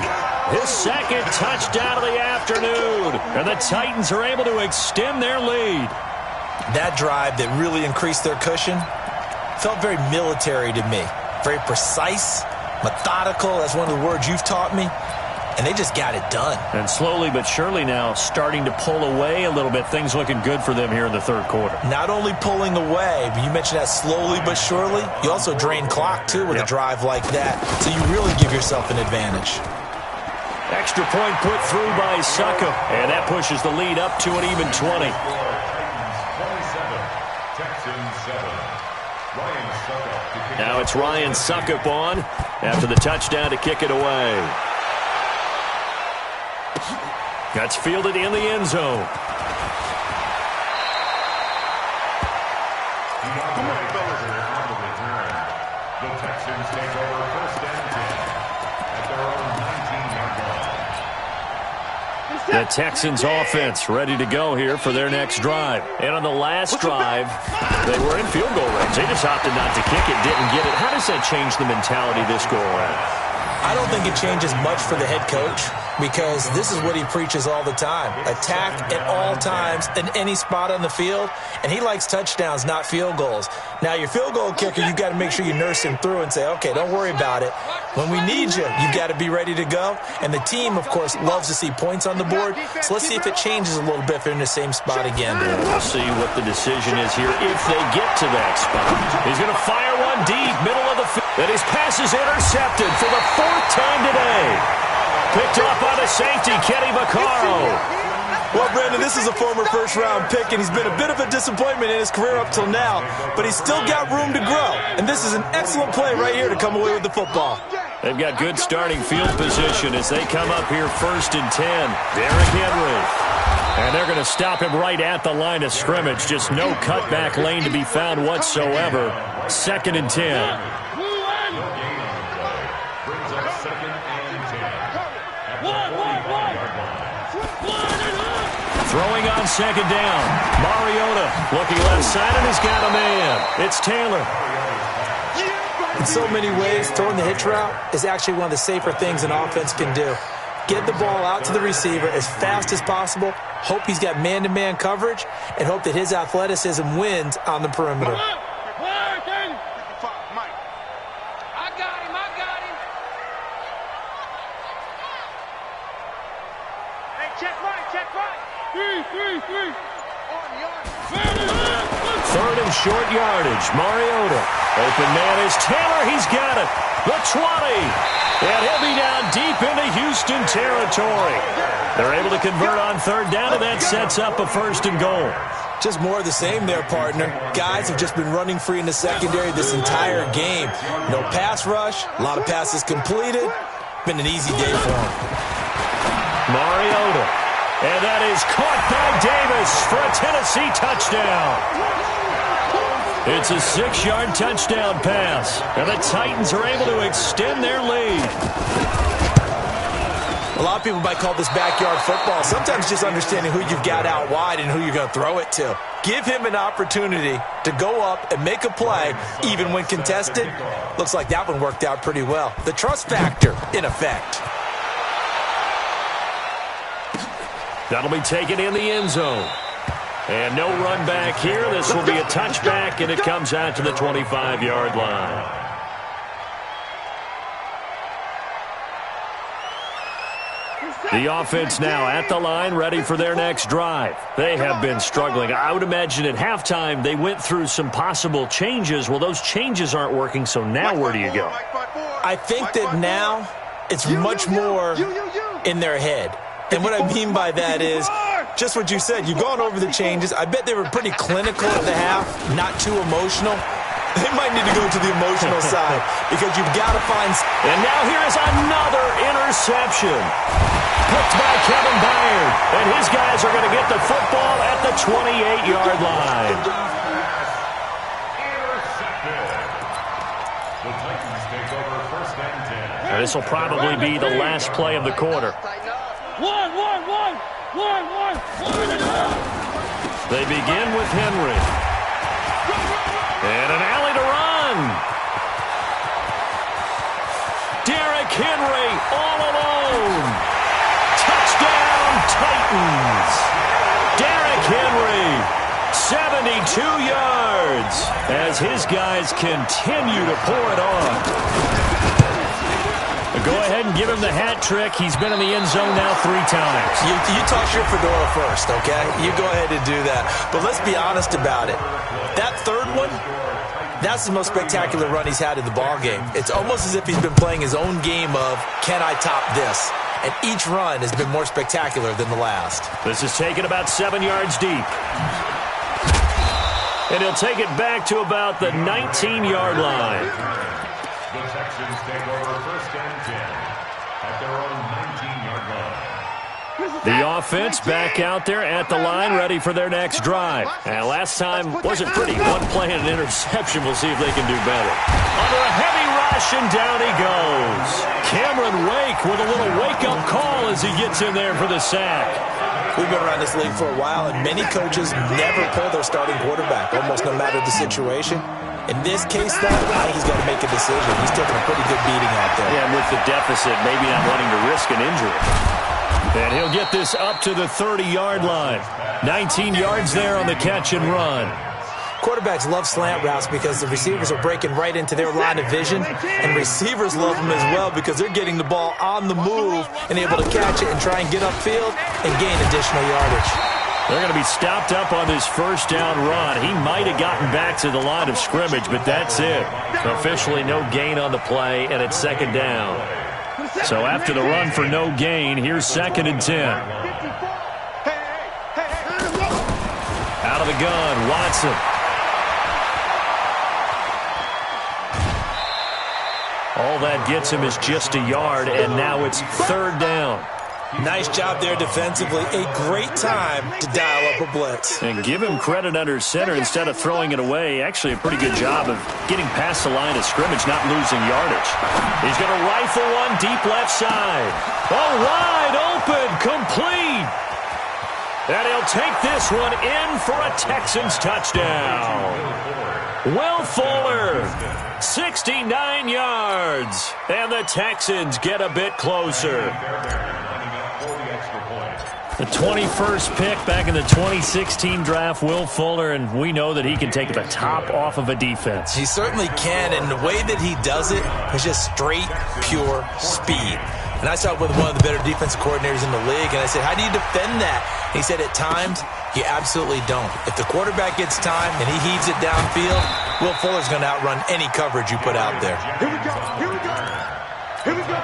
his 2nd touchdown of the afternoon. And the Titans are able to extend their lead. That drive that really increased their cushion felt very military to me. Very precise, methodical. That's one of the words you've taught me. And they just got it done. And slowly but surely now starting to pull away a little bit. Things looking good for them here in the third quarter. Not only pulling away, but you mentioned that slowly but surely. You also drain clock, too, with a drive like that. So you really give yourself an advantage. Extra point put through by Succop. And that pushes the lead up to an even 20. Now it's Ryan Succop on after the touchdown to kick it away. That's fielded in the end zone. The Texans take over 1st and 10 at their own 19-yard line. The Texans offense ready to go here for their next drive. And on the last drive, they were in field goal range. They just opted not to kick it, didn't get it. How does that change the mentality this go around? I don't think it changes much for the head coach because this is what he preaches all the time. Attack at all times in any spot on the field, and he likes touchdowns, not field goals. Now, your field goal kicker, you've got to make sure you nurse him through and say, okay, don't worry about it. When we need you, you've got to be ready to go. And the team, of course, loves to see points on the board. So let's see if it changes a little bit if they're in the same spot again. We'll see what the decision is here if they get to that spot. He's going to fire one deep, middle of the field. And his pass is intercepted for the fourth time today. Picked off by the safety, Kenny Vaccaro. Well, Brandon, this is a former first-round pick, and he's been a bit of a disappointment in his career up till now, but he's still got room to grow. And this is an excellent play right here to come away with the football. They've got good starting field position as they come up here 1st and 10. Derrick Henry. And they're going to stop him right at the line of scrimmage. Just no cutback lane to be found whatsoever. 2nd and 10. Throwing on 2nd down. Mariota looking left side and has got a man. It's Taylor. In so many ways, throwing the hitch route is actually one of the safer things an offense can do. Get the ball out to the receiver as fast as possible, hope he's got man-to-man coverage, and hope that his athleticism wins on the perimeter. Third and short yardage. Mariota. Open man is Taylor. He's got it. The 20. And he'll be down deep into Houston territory. They're able to convert on 3rd down, and that sets up a 1st and goal. Just more of the same there, partner. Guys have just been running free in the secondary this entire game. No pass rush. A lot of passes completed. Been an easy day for him. Mariota. And that is caught by Davis for a Tennessee touchdown. It's a 6-yard touchdown pass. And the Titans are able to extend their lead. A lot of people might call this backyard football. Sometimes just understanding who you've got out wide and who you're going to throw it to. Give him an opportunity to go up and make a play, even when contested. Looks like that one worked out pretty well. The trust factor, in effect. That'll be taken in the end zone. And no run back here. This will be a touchback, and it comes out to the 25-yard line. The offense now at the line, ready for their next drive. They have been struggling. I would imagine at halftime they went through some possible changes. Well, those changes aren't working, so now where do you go? I think that now it's much more in their head. And what I mean by that is just what you said. You've gone over the changes. I bet they were pretty clinical at the half, not too emotional. They might need to go to the emotional side because you've got to find... And now here is another interception. Picked by Kevin Byard. And his guys are going to get the football at the 28-yard line. The Titans take over 1st and 10. And this will probably be the last play of the quarter. They begin with Henry. And an alley to run. Derrick Henry all alone. Touchdown, Titans. Derrick Henry, 72 yards, as his guys continue to pour it on. Go ahead and give him the hat trick. He's been in the end zone now 3 times. You toss your fedora first, okay? You go ahead and do that. But let's be honest about it. That third one, that's the most spectacular run he's had in the ballgame. It's almost as if he's been playing his own game of, can I top this? And each run has been more spectacular than the last. This is taken about 7 yards deep. And he'll take it back to about the 19-yard line. The Texans take over 1st and 10 at their own 19-yard line. The offense back out there at the line, ready for their next drive. And last time wasn't pretty. One play and an interception. We'll see if they can do better. Under a heavy rush, and down he goes. Cameron Wake with a little wake-up call as he gets in there for the sack. We've been around this league for a while, and many coaches never pull their starting quarterback, almost no matter the situation. In this case, though, I think he's got to make a decision. He's taking a pretty good beating out there. Yeah, and with the deficit, maybe not wanting to risk an injury. And he'll get this up to the 30-yard line. 19 yards there on the catch and run. Quarterbacks love slant routes because the receivers are breaking right into their line of vision, and receivers love them as well because they're getting the ball on the move and able to catch it and try and get upfield and gain additional yardage. They're going to be stopped up on this first down run. He might have gotten back to the line of scrimmage, but that's it. Officially no gain on the play, and it's second down. So after the run for no gain, here's 2nd and 10. Out of the gun, Watson. All that gets him is just a yard, and now it's 3rd down. Nice job there defensively. A great time to dial up a blitz. And give him credit under center instead of throwing it away. Actually, a pretty good job of getting past the line of scrimmage, not losing yardage. He's going to rifle one deep left side. Oh, wide open, complete. And he'll take this one in for a Texans touchdown. Will Fuller, 69 yards. And the Texans get a bit closer. The 21st pick back in the 2016 draft, Will Fuller, and we know that he can take the top off of a defense. He certainly can, and the way that he does it is just straight, pure speed. And I saw it with one of the better defensive coordinators in the league, and I said, how do you defend that? And he said, at times, you absolutely don't. If the quarterback gets time and he heaves it downfield, Will Fuller's going to outrun any coverage you put out there. Here we go. Here we go. Here we go.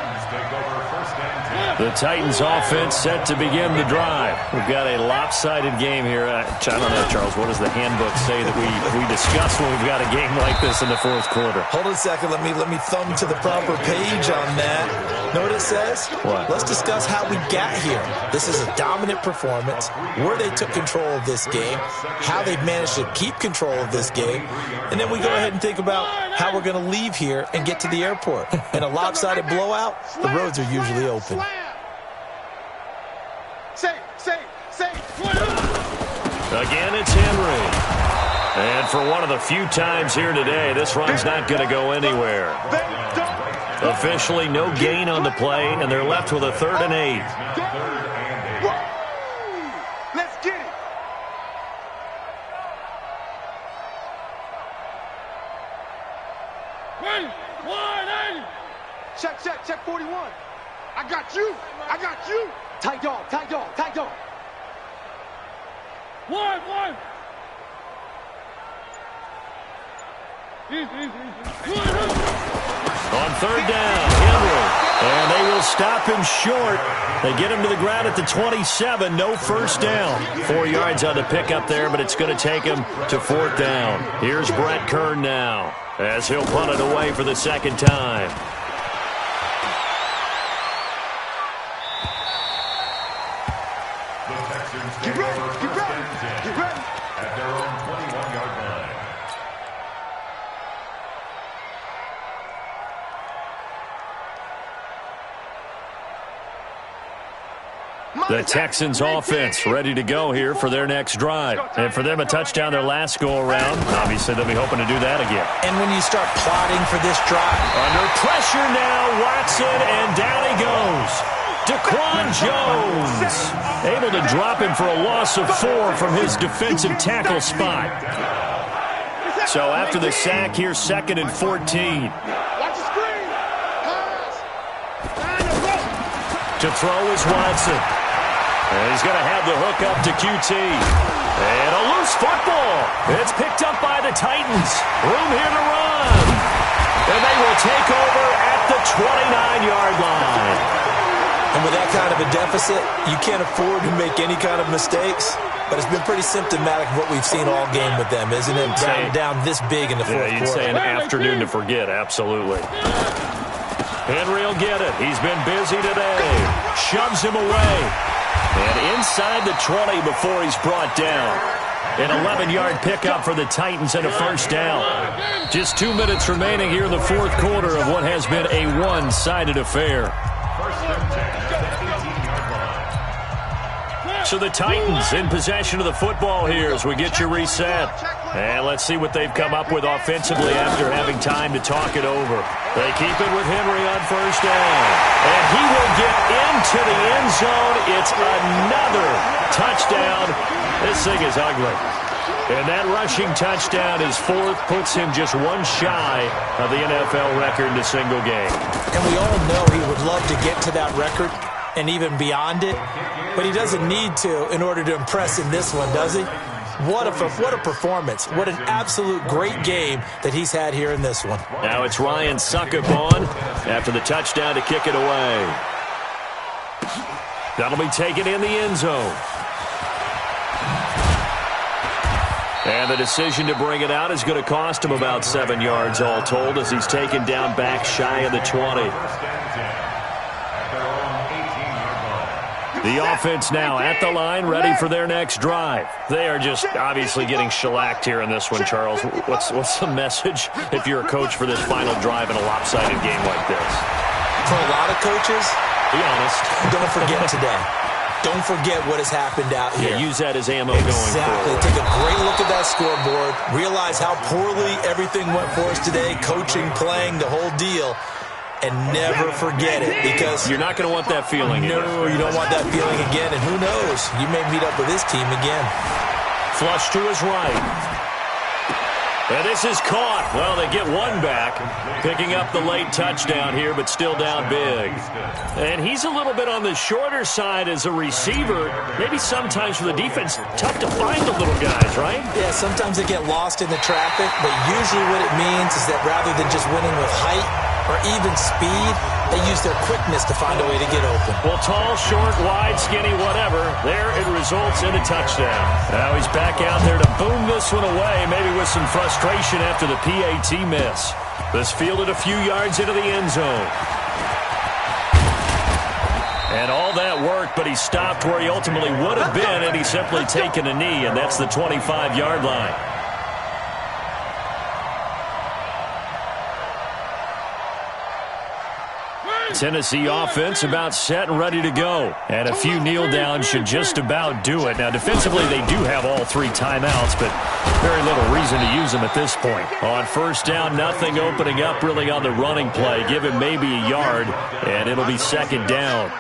The Titans offense set to begin the drive. We've got a lopsided game here. I don't know, Charles, what does the handbook say that we discuss when we've got a game like this in the 4th quarter? Hold on a second. Let me thumb to the proper page on that. Know what it says? What? Let's discuss how we got here. This is a dominant performance, where they took control of this game, how they've managed to keep control of this game, and then we go ahead and think about how we're going to leave here and get to the airport. In a lopsided blowout, the roads are usually open. Again, it's Henry. And for one of the few times here today, this run's not going to go anywhere. Officially no gain on the play, and they're left with a 3rd and 8. Let's get it. Check 41. I got you. Tight dog. One. On 3rd down, Henry. And they will stop him short. They get him to the ground at the 27. No first down. 4 yards on the pickup there, but it's going to take him to 4th down. Here's Brett Kern now as he'll punt it away for the 2nd time. Get ready. At their own 21-yard line. The Texans offense ready to go here for their next drive. And for them, a touchdown their last go-around. Obviously, they'll be hoping to do that again. And when you start plotting for this drive, under pressure now, Watson, and down he goes. Daquan Jones able to drop him for a loss of 4 from his defensive tackle spot. So after the sack, here's 2nd and 14. Watch the screen. To throw is Watson. And he's going to have the hook up to QT. And a loose football. It's picked up by the Titans. Room here to run. And they will take over at the 29-yard line. and with that kind of a deficit, you can't afford to make any kind of mistakes. But it's been pretty symptomatic of what we've seen all game with them, isn't it? Down this big in the fourth quarter. You'd say an afternoon to forget, absolutely. Henry will get it. He's been busy today. Shoves him away. And inside the 20 before he's brought down. An 11-yard pickup for the Titans and a first down. Just 2 minutes remaining here in the fourth quarter of what has been a one-sided affair. So the Titans in possession of the football here as we get you reset. And let's see what they've come up with offensively after having time to talk it over. They keep it with Henry on first down. And he will get into the end zone. It's another touchdown. This thing is ugly. And that rushing touchdown is fourth, puts him just one shy of the NFL record in a single game. And we all know he would love to get to that record and even beyond it, but he doesn't need to in order to impress in this one, does he? What a performance. What an absolute great game that he's had here in this one. Now it's Ryan Suckup on after the touchdown to kick it away. That'll be taken in the end zone. And the decision to bring it out is going to cost him about 7 yards all told as he's taken down back shy of the 20. The offense now at the line, ready for their next drive. They are just obviously getting shellacked here in this one, Charles. What's the message if you're a coach for this final drive in a lopsided game like this? For a lot of coaches, be honest, don't forget today. Don't forget what has happened out here. Yeah, use that as ammo going forward. Exactly. Take a great look at that scoreboard. Realize how poorly everything went for us today, coaching, playing, the whole deal. And never forget it, because you're not going to want that feeling. No, you don't want that feeling again. And who knows? You may meet up with this team again. Flush to his right. And this is caught. Well, they get one back, picking up the late touchdown here, but still down big. And he's a little bit on the shorter side as a receiver. Maybe sometimes for the defense, tough to find the little guys, right? Yeah, sometimes they get lost in the traffic, but usually what it means is that rather than just winning with height or even speed, they use their quickness to find a way to get open. Well, tall, short, wide, skinny, whatever, there it results in a touchdown. Now he's back out there to boom this one away, maybe with some frustration after the PAT miss. This fielded a few yards into the end zone. And all that worked, but he stopped where he ultimately would have been, and he's simply taken a knee, and that's the 25-yard line. Tennessee offense about set and ready to go. And a few kneel downs should just about do it. Now, defensively, they do have all three timeouts, but very little reason to use them at this point. On first down, nothing opening up really on the running play. Give him maybe a yard, and it'll be second down.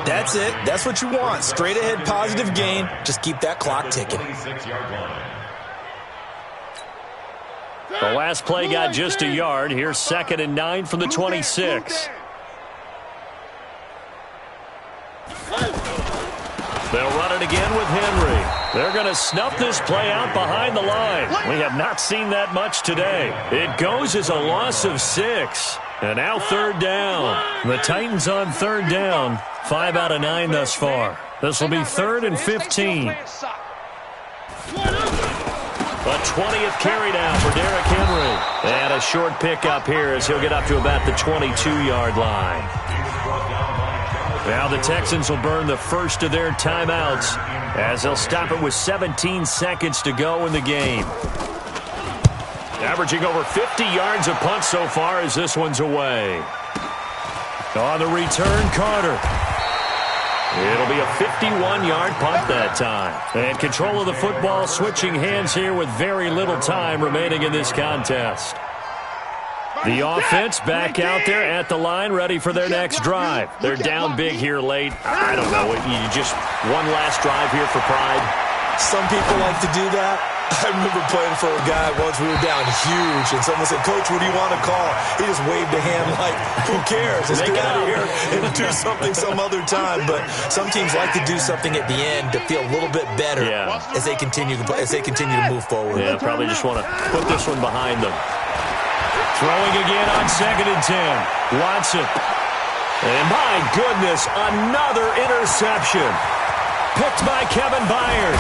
That's it. That's what you want. Straight ahead, positive gain. Just keep that clock ticking. The last play got just a yard. Here's 2nd and 9 from the 26. They'll run it again with Henry. They're going to snuff this play out behind the line. We have not seen that much today. It goes as a loss of 6. And now third down. The Titans on third down. 5 out of 9 thus far. This will be 3rd and 15. A 20th carry down for Derrick Henry. And a short pickup here as he'll get up to about the 22-yard line. Now the Texans will burn the first of their timeouts as they'll stop it with 17 seconds to go in the game. Averaging over 50 yards a punt so far as this one's away. On the return, Carter. It'll be a 51-yard punt that time. And control of the football switching hands here with very little time remaining in this contest. The offense back out there at the line, ready for their next drive. They're down big here late. I don't know. You just one last drive here for pride. Some people like to do that. I remember playing for a guy once. We were down huge, and someone said, "Coach, what do you want to call?" He just waved a hand like, "Who cares? Let's get out of here and do something some other time." But some teams like to do something at the end to feel a little bit better as they continue to move forward. Yeah, probably just want to put this one behind them. Throwing again on 2nd and 10. Watson. And my goodness, another interception. Picked by Kevin Byard.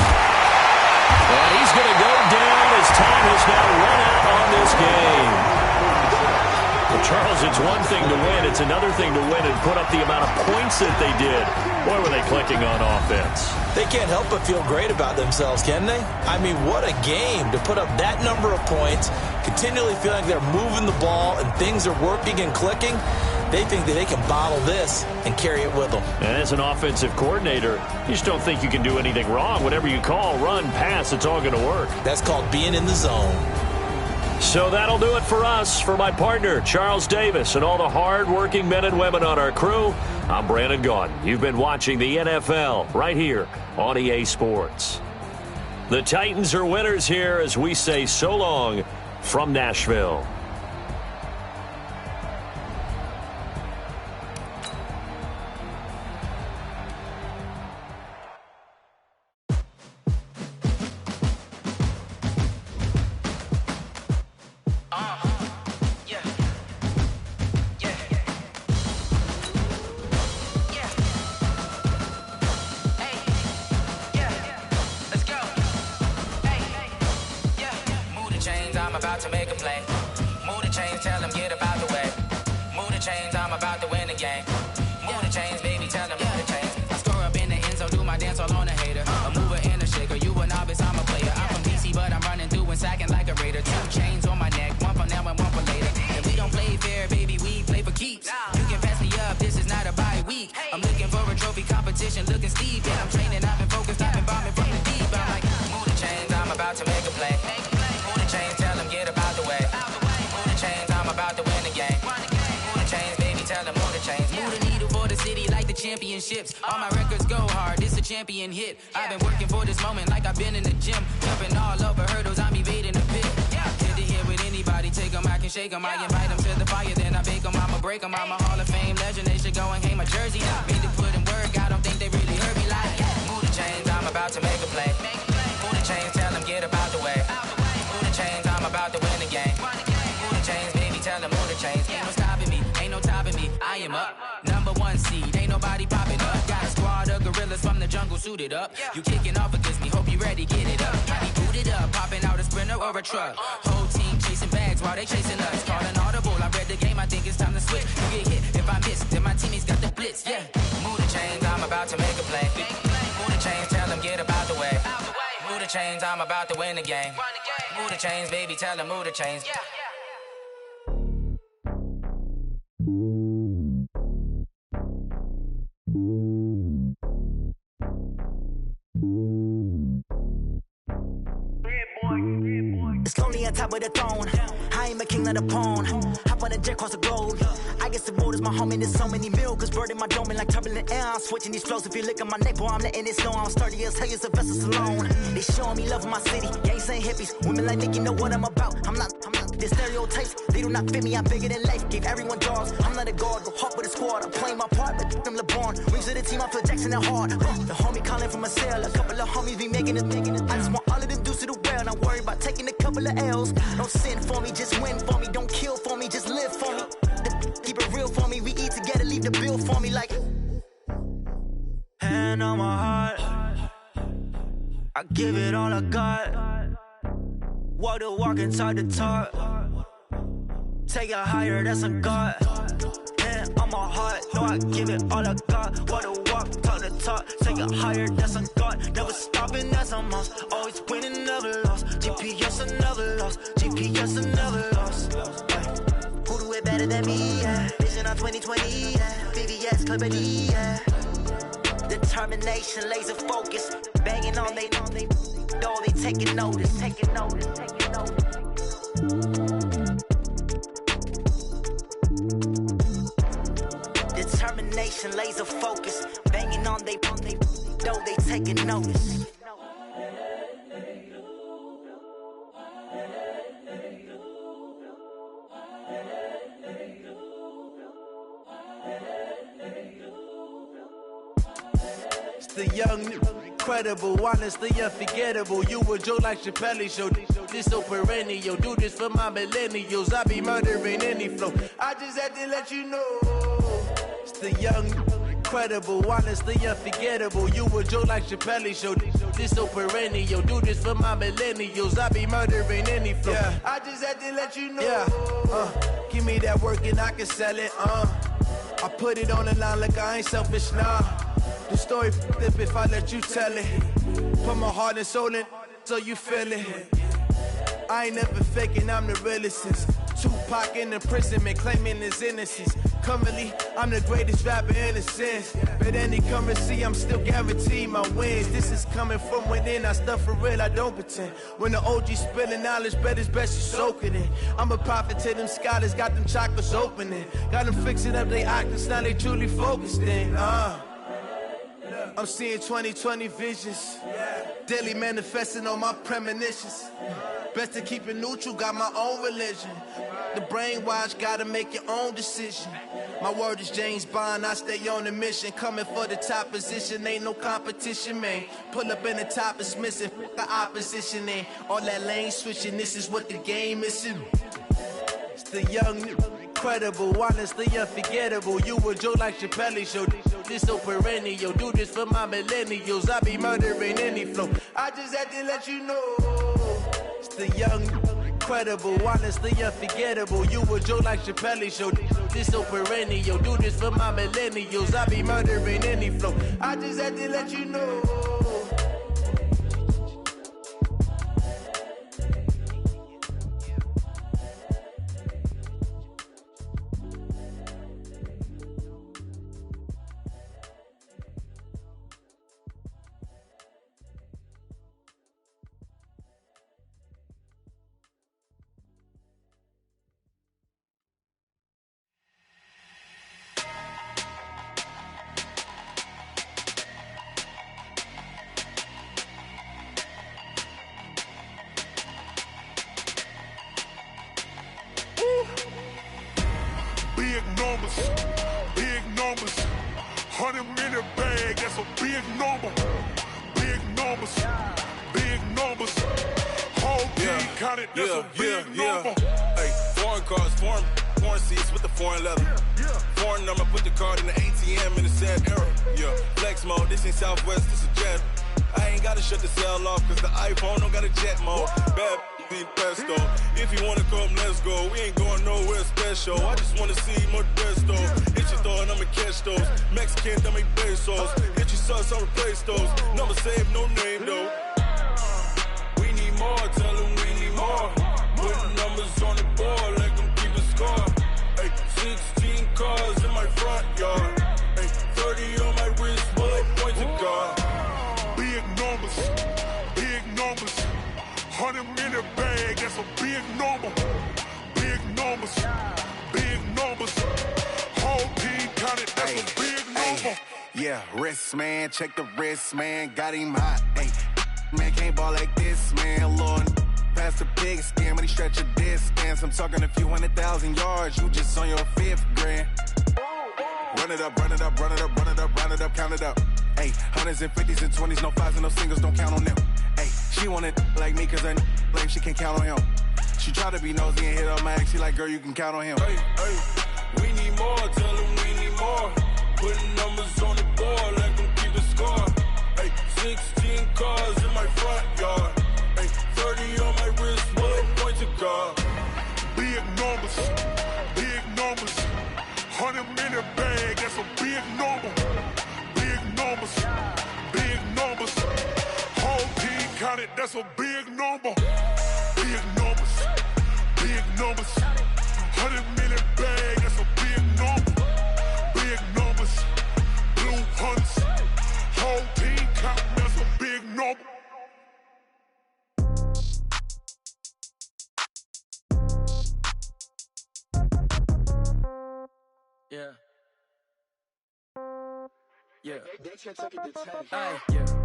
And he's going to go down as time has now run out on this game. Well, Charles, it's one thing to win. It's another thing to win and put up the amount of points that they did. Boy, were they clicking on offense. They can't help but feel great about themselves, can they? I mean, what a game to put up that number of points, continually feeling like they're moving the ball and things are working and clicking. They think that they can bottle this and carry it with them. And as an offensive coordinator, you just don't think you can do anything wrong. Whatever you call, run, pass, it's all going to work. That's called being in the zone. So that'll do it for us. For my partner, Charles Davis, and all the hard-working men and women on our crew, I'm Brandon Gaudin. You've been watching the NFL right here on EA Sports. The Titans are winners here as we say so long from Nashville. All my records go hard, this a champion hit. I've been working for this moment like I've been in the gym. Jumping all over hurdles, I'm evading the pit. Head to head with anybody, take them, I can shake them. I invite them to the fire, then I bake them, I'ma break them. I'm a Hall of Fame legend, they should go and hang my jersey. Made to put in work, I don't think they really heard me like. Move the chains, I'm about to make a play. Move the chains, tell them get up out the way. Move the chains, I'm about to win the game. Move the chains, baby, tell them move the chains. Ain't no stopping me, ain't no topping me, I am up. Number one seed, ain't nobody popping up. Got a squad of gorillas from the jungle suited up. You kicking off against me, hope you ready, get it up. I be booted up, popping out a sprinter or a truck. Whole team chasing bags while they chasing us. Calling audible, I read the game, I think it's time to switch. You get hit, if I miss, then my teammates got the blitz, yeah. Move the chains, I'm about to make a play. Move the chains, tell them get up out the way. Move the chains, I'm about to win the game. Move the chains, baby, tell them move the chains. It's lonely on top of the throne. I ain't a king of the pawn. Hop on a jet across the globe. I guess the road is my home and there's so many milkers burning my dome like turbulent air. I'm switching these flows. If you look at my neck, boy, I'm letting it slow. I'm sturdy as hell as a vessel alone. They showing me love in my city. Gangs ain't hippies. Women like Nick, you know what I'm about. I'm not the stereotypes. They do not fit me. I'm bigger than life. Gave everyone dogs. I'm not a guard. Go hard with a squad. I'm playing my part, but them LeBron. Rings to the team. I feel Jackson and hard. The homie calling from a cell. A couple of homies be making it. I just want all of them dudes to the well. Not worry about taking a couple of L's. Don't sin for me, just win for me. Don't kill for me, just live for me. Keep it real for me. We eat together, leave the bill for me like. Hand on my heart, I give it all I got. Walk the walk and talk the talk. Take it higher, that's a God. Hand on my heart, no, I give it all I got. Walk the walk, talk the talk. Take it higher, that's a God. Never stopping, that's a must. Always winning, never lost. GPS, I never lost. GPS, I never lost. Who do it better than me? Yeah. Vision on 2020. Yeah. VVS, Clippity. Yeah. Determination, laser focus. Banging on they know they taking notice. Taking notice. Taking notice. Determination, laser focus. Banging on they know they taking notice. It's the young, incredible, honestly unforgettable. You a joke like Chappelle Show. This so perennial. Do this for my millennials. I be murdering any flow. I just had to let you know. It's the young, incredible, honestly unforgettable. You a joke like Chappelle show. This so perennial. Do this for my millennials. I be murdering any flow. Yeah. I just had to let you know. Yeah. Give me that work and I can sell it. I put it on the line like I ain't selfish, nah. The story flip if I let you tell it. Put my heart and soul in so you feel it. I ain't never faking, I'm the realest since Tupac in imprisonment, claiming his innocence. Currently, I'm the greatest rapper in a sense. But any currency, I'm still guaranteed my wins. This is coming from within, I stuff for real, I don't pretend. When the OG spilling knowledge, bet it's best you soak it in. I'm a prophet to them scholars, got them chakras opening. Got them fixing up their octaves, now they truly focused in. I'm seeing 2020 visions. Daily manifesting on my premonitions. Best to keep it neutral, got my own religion. The brainwash, gotta make your own decision. My word is James Bond, I stay on a mission. Coming for the top position, ain't no competition, man. Pull up in the top is missing, the opposition ain't. All that lane switching, this is what the game is. It's the young, incredible, honestly unforgettable. You a joke like Chappelle show. This so perennial. Do this for my millennials. I be murdering any flow. I just had to let you know. It's the young, incredible, honestly unforgettable. You a joke like Chappelle show. This so perennial. Do this for my millennials. I be murdering any flow. I just had to let you know. Big numbers, 100-minute bag, that's a big number. Big numbers, whole team counted, that's a big number. Hey, foreign cars, foreign seats with the foreign leather. Foreign number, put the card in the ATM in the sad era. Yeah, flex mode, this ain't Southwest, this a jet. I ain't gotta shut the cell off, cause the iPhone don't got a jet mode. Bad pesto. If you wanna come, let's go. We ain't going nowhere special. I just wanna see Modesto. Hit your thought, I'ma catch those. Mexican, I make pesos. Hit your sauce, I'll replace those. Number saved, no name though. We need more, tell them we need more. Putting numbers on the board, let them keep a score. Hey, 16 cars in my front yard. Hey, 30 on my wrist, bullet points of God. Big numbers, 100-minute bag, that's a big number. Big numbers, whole team counted, that's a big number. Yeah, wrist man, check the wrist man, got him hot. Ay, man can't ball like this, man. Lord, past the big skin, when he stretch a distance. I'm talking a few 100,000 yards, you just on your 5th grand. Run it up, count it up. Ay, hundreds and 50s and 20s, no 5s and no singles, don't count on them. Ay, she want it like me, cause her lame, she can't count on him. She try to be nosy and hit up my ex, she like, girl, you can count on him. Hey, we need more, tell them we need more. Putting numbers on the board, let them keep a score. Hey, 16 cars in my front yard. Hey, 30 on my wrist, bullet points of God. Big numbers, 100-minute bag, that's a big number. Big numbers, whole team counted, that's a big number. Big numbers, 100-minute bag, that's a big number. Big numbers, blue hunts, whole team counting, that's a big number. Yeah.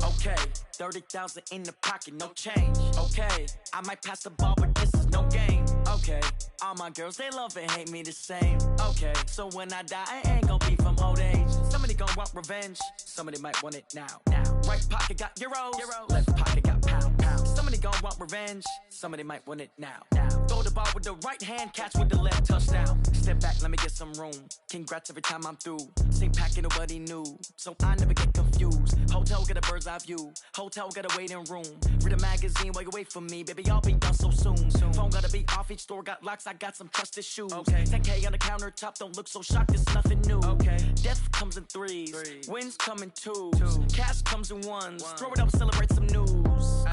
Okay, 30,000 in the pocket, no change. Okay, I might pass the ball, but this is no game. Okay, all my girls, they love and hate me the same. Okay, so when I die, I ain't gon' be from old age. Somebody gon' want revenge. Somebody might want it now. Right pocket got euros. Left pocket got pound. Somebody gon' want revenge. Somebody might want it now. Throw the ball with the right hand, catch with the left, touchdown. Step back, let me get some room. Congrats every time I'm through. Same packet, nobody knew, so I never get confused. Hotel got a bird's eye view. Hotel got a waiting room. Read a magazine while you wait for me, baby. I'll be done so soon. Phone gotta be off, each store got locks. I got some trusted shoes. 10K on the countertop, don't look so shocked. It's nothing new. Death comes in threes. Wins come in twos. Cash comes in ones. Throw it up, celebrate some news.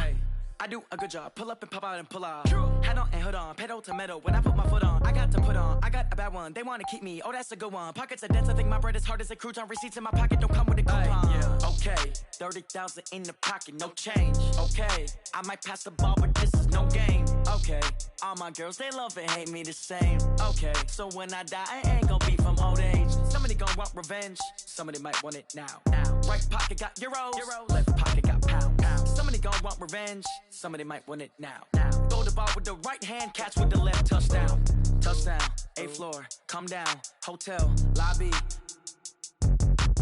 I do a good job. Pull up and pop out and pull off. Head on and hood on. Pedal to metal. When I put my foot on, I got to put on. I got a bad one. They want to keep me. Oh, that's a good one. Pockets are dense. I think my bread is hard as a crouton. Receipts in my pocket don't come with a coupon. Okay, 30,000 in the pocket, no change. Okay, I might pass the ball, but this is no game. Okay, all my girls, they love and hate me the same. Okay, so when I die, I ain't gonna be from old age. Somebody gon' want revenge. Somebody might want it now. Right pocket got euros. Left pocket got pound. Somebody gon' want revenge. Somebody might want it now. Throw the ball with the right hand, catch with the left, touchdown. Touchdown, 8th floor, come down. Hotel, lobby.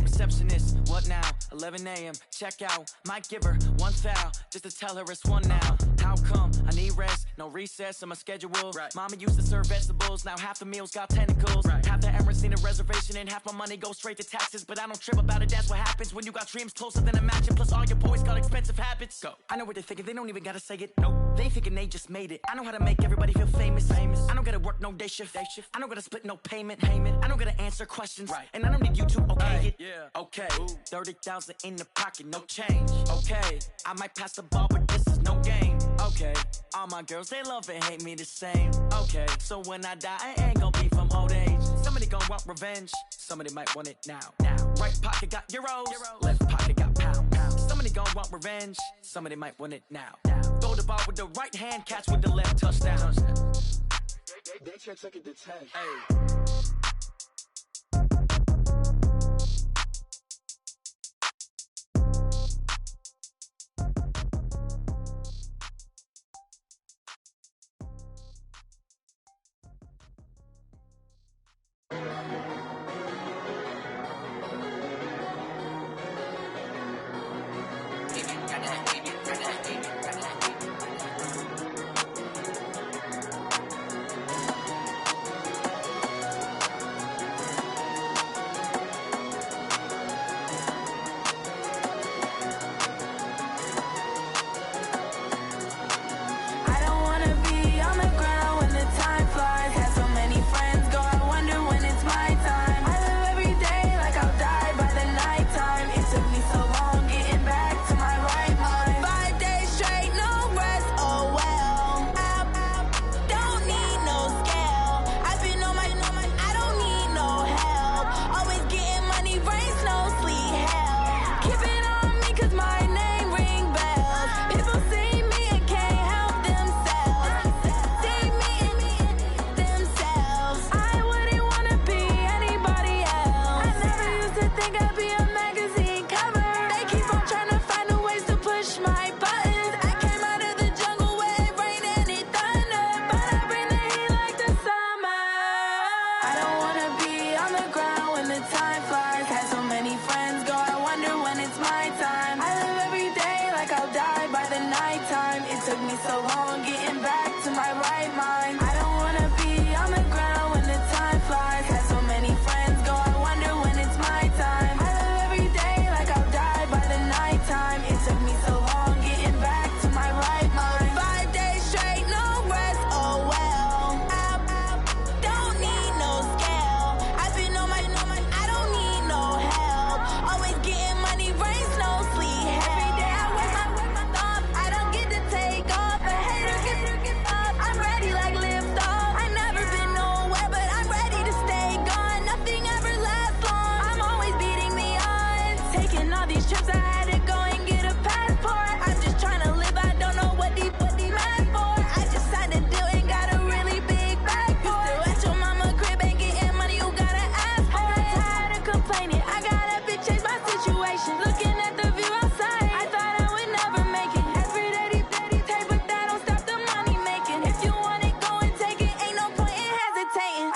Receptionist, what now? 11 a.m., check out. Might give her one foul, just to tell her it's one now. How come? I need rest, no recess in my schedule. Mama used to serve vegetables, now half the meals got tentacles. Half the Emirates need a reservation and half my money goes straight to taxes. But I don't trip about it, that's what happens when you got dreams closer than a match. And plus all your boys got expensive habits. Go. I know what they're thinking, they don't even gotta say it. Nope. They thinking they just made it. I know how to make everybody feel famous. I don't gotta work no day shift. I don't gotta split no payment. I don't gotta answer questions. And I don't need you to okay it. Okay, 30,000 in the pocket, no change. Okay, I might pass the ball, but this is no game. Okay, all my girls, they love and hate me the same. Okay, so when I die, I ain't gonna be from old age. Somebody gon' want revenge. Somebody might want it now. Right pocket got euros. Left pocket got pound. Somebody gon' want revenge. Somebody might want it now. Throw the ball with the right hand, catch with the left, touchdown. They took it to 10.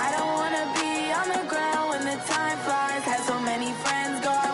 I don't wanna be on the ground when the time flies. Had so many friends go, I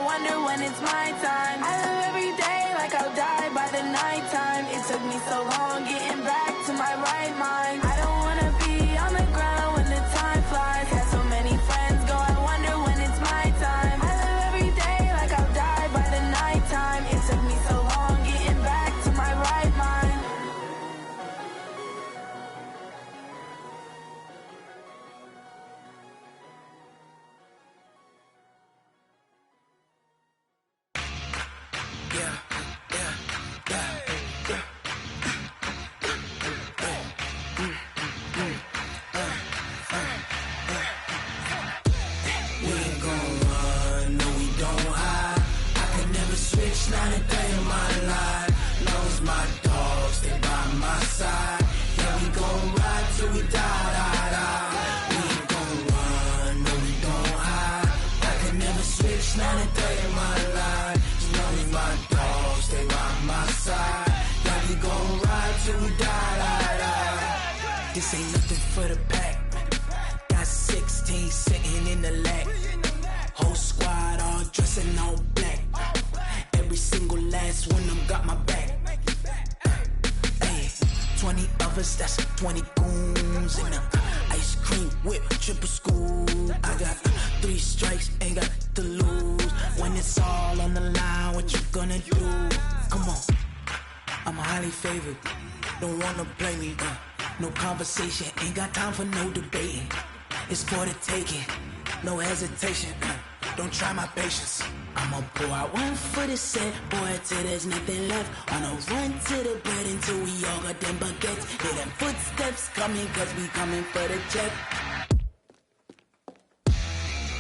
This ain't nothing for the pack. Got 16 sitting in the lap. Whole squad all dressing all black. Every single last one of them got my back. Hey, 20 of us, that's 20 goons in the ice cream whip, triple scoop. I got 3 strikes, ain't got to lose. When it's all on the line, what you gonna do? Come on, I'm highly favored. Don't wanna play me, no conversation. Ain't got time for no debating. It's for the taking, no hesitation. Don't try my patience. I'ma pour out one for the set, boy, till there's nothing left. On a run to the bread until we all got them baguettes. Hear them footsteps coming, cause we coming for the check.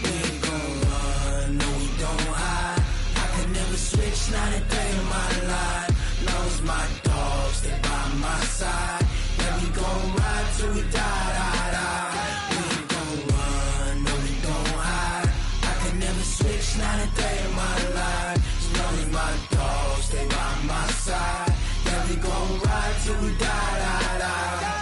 We ain't gon' run, no we don't hide. I can never switch, not a day in my life. Knows my dogs, they by my side. Yeah, we gon' ride till we die, die, die. We ain't gon' run, no we don't hide. I can never switch, not a day in my life. Knows my dogs, they by my side. Yeah, we gon' ride till we die, die, die.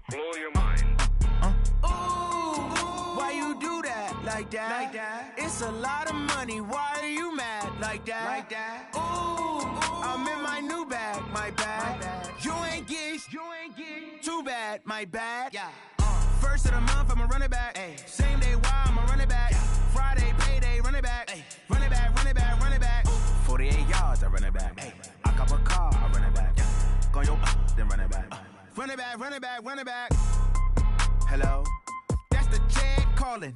Blow your mind. Why you do that like that? Like that? It's a lot of money. Why are you mad like that? Like that? Ooh, I'm in my new bag, my bad. You ain't getting too bad, my bad. Yeah. First of the month, I'ma run it back. Ay. Same day, why I'ma run it back. Yeah. Friday, payday, run it back. Ay. Run it back, run it back, run it back. 48 yards, I run it back. Ay. I cop a car, I run it back. Yeah. Go yo, then run it back. Run it back, run it back, run it back. Hello? That's the check calling.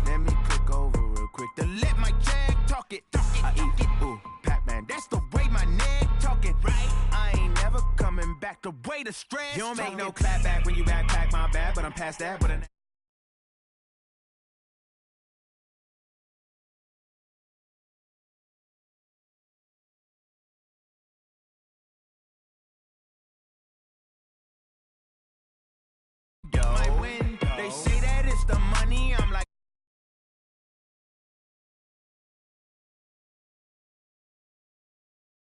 Let me click over real quick to let my check talk it. I eat it, ooh, Pac-Man. That's the way my neck talking. Right? I ain't never coming back the way the stress. You don't make no clap back when you backpack, my bad, but I'm past that. But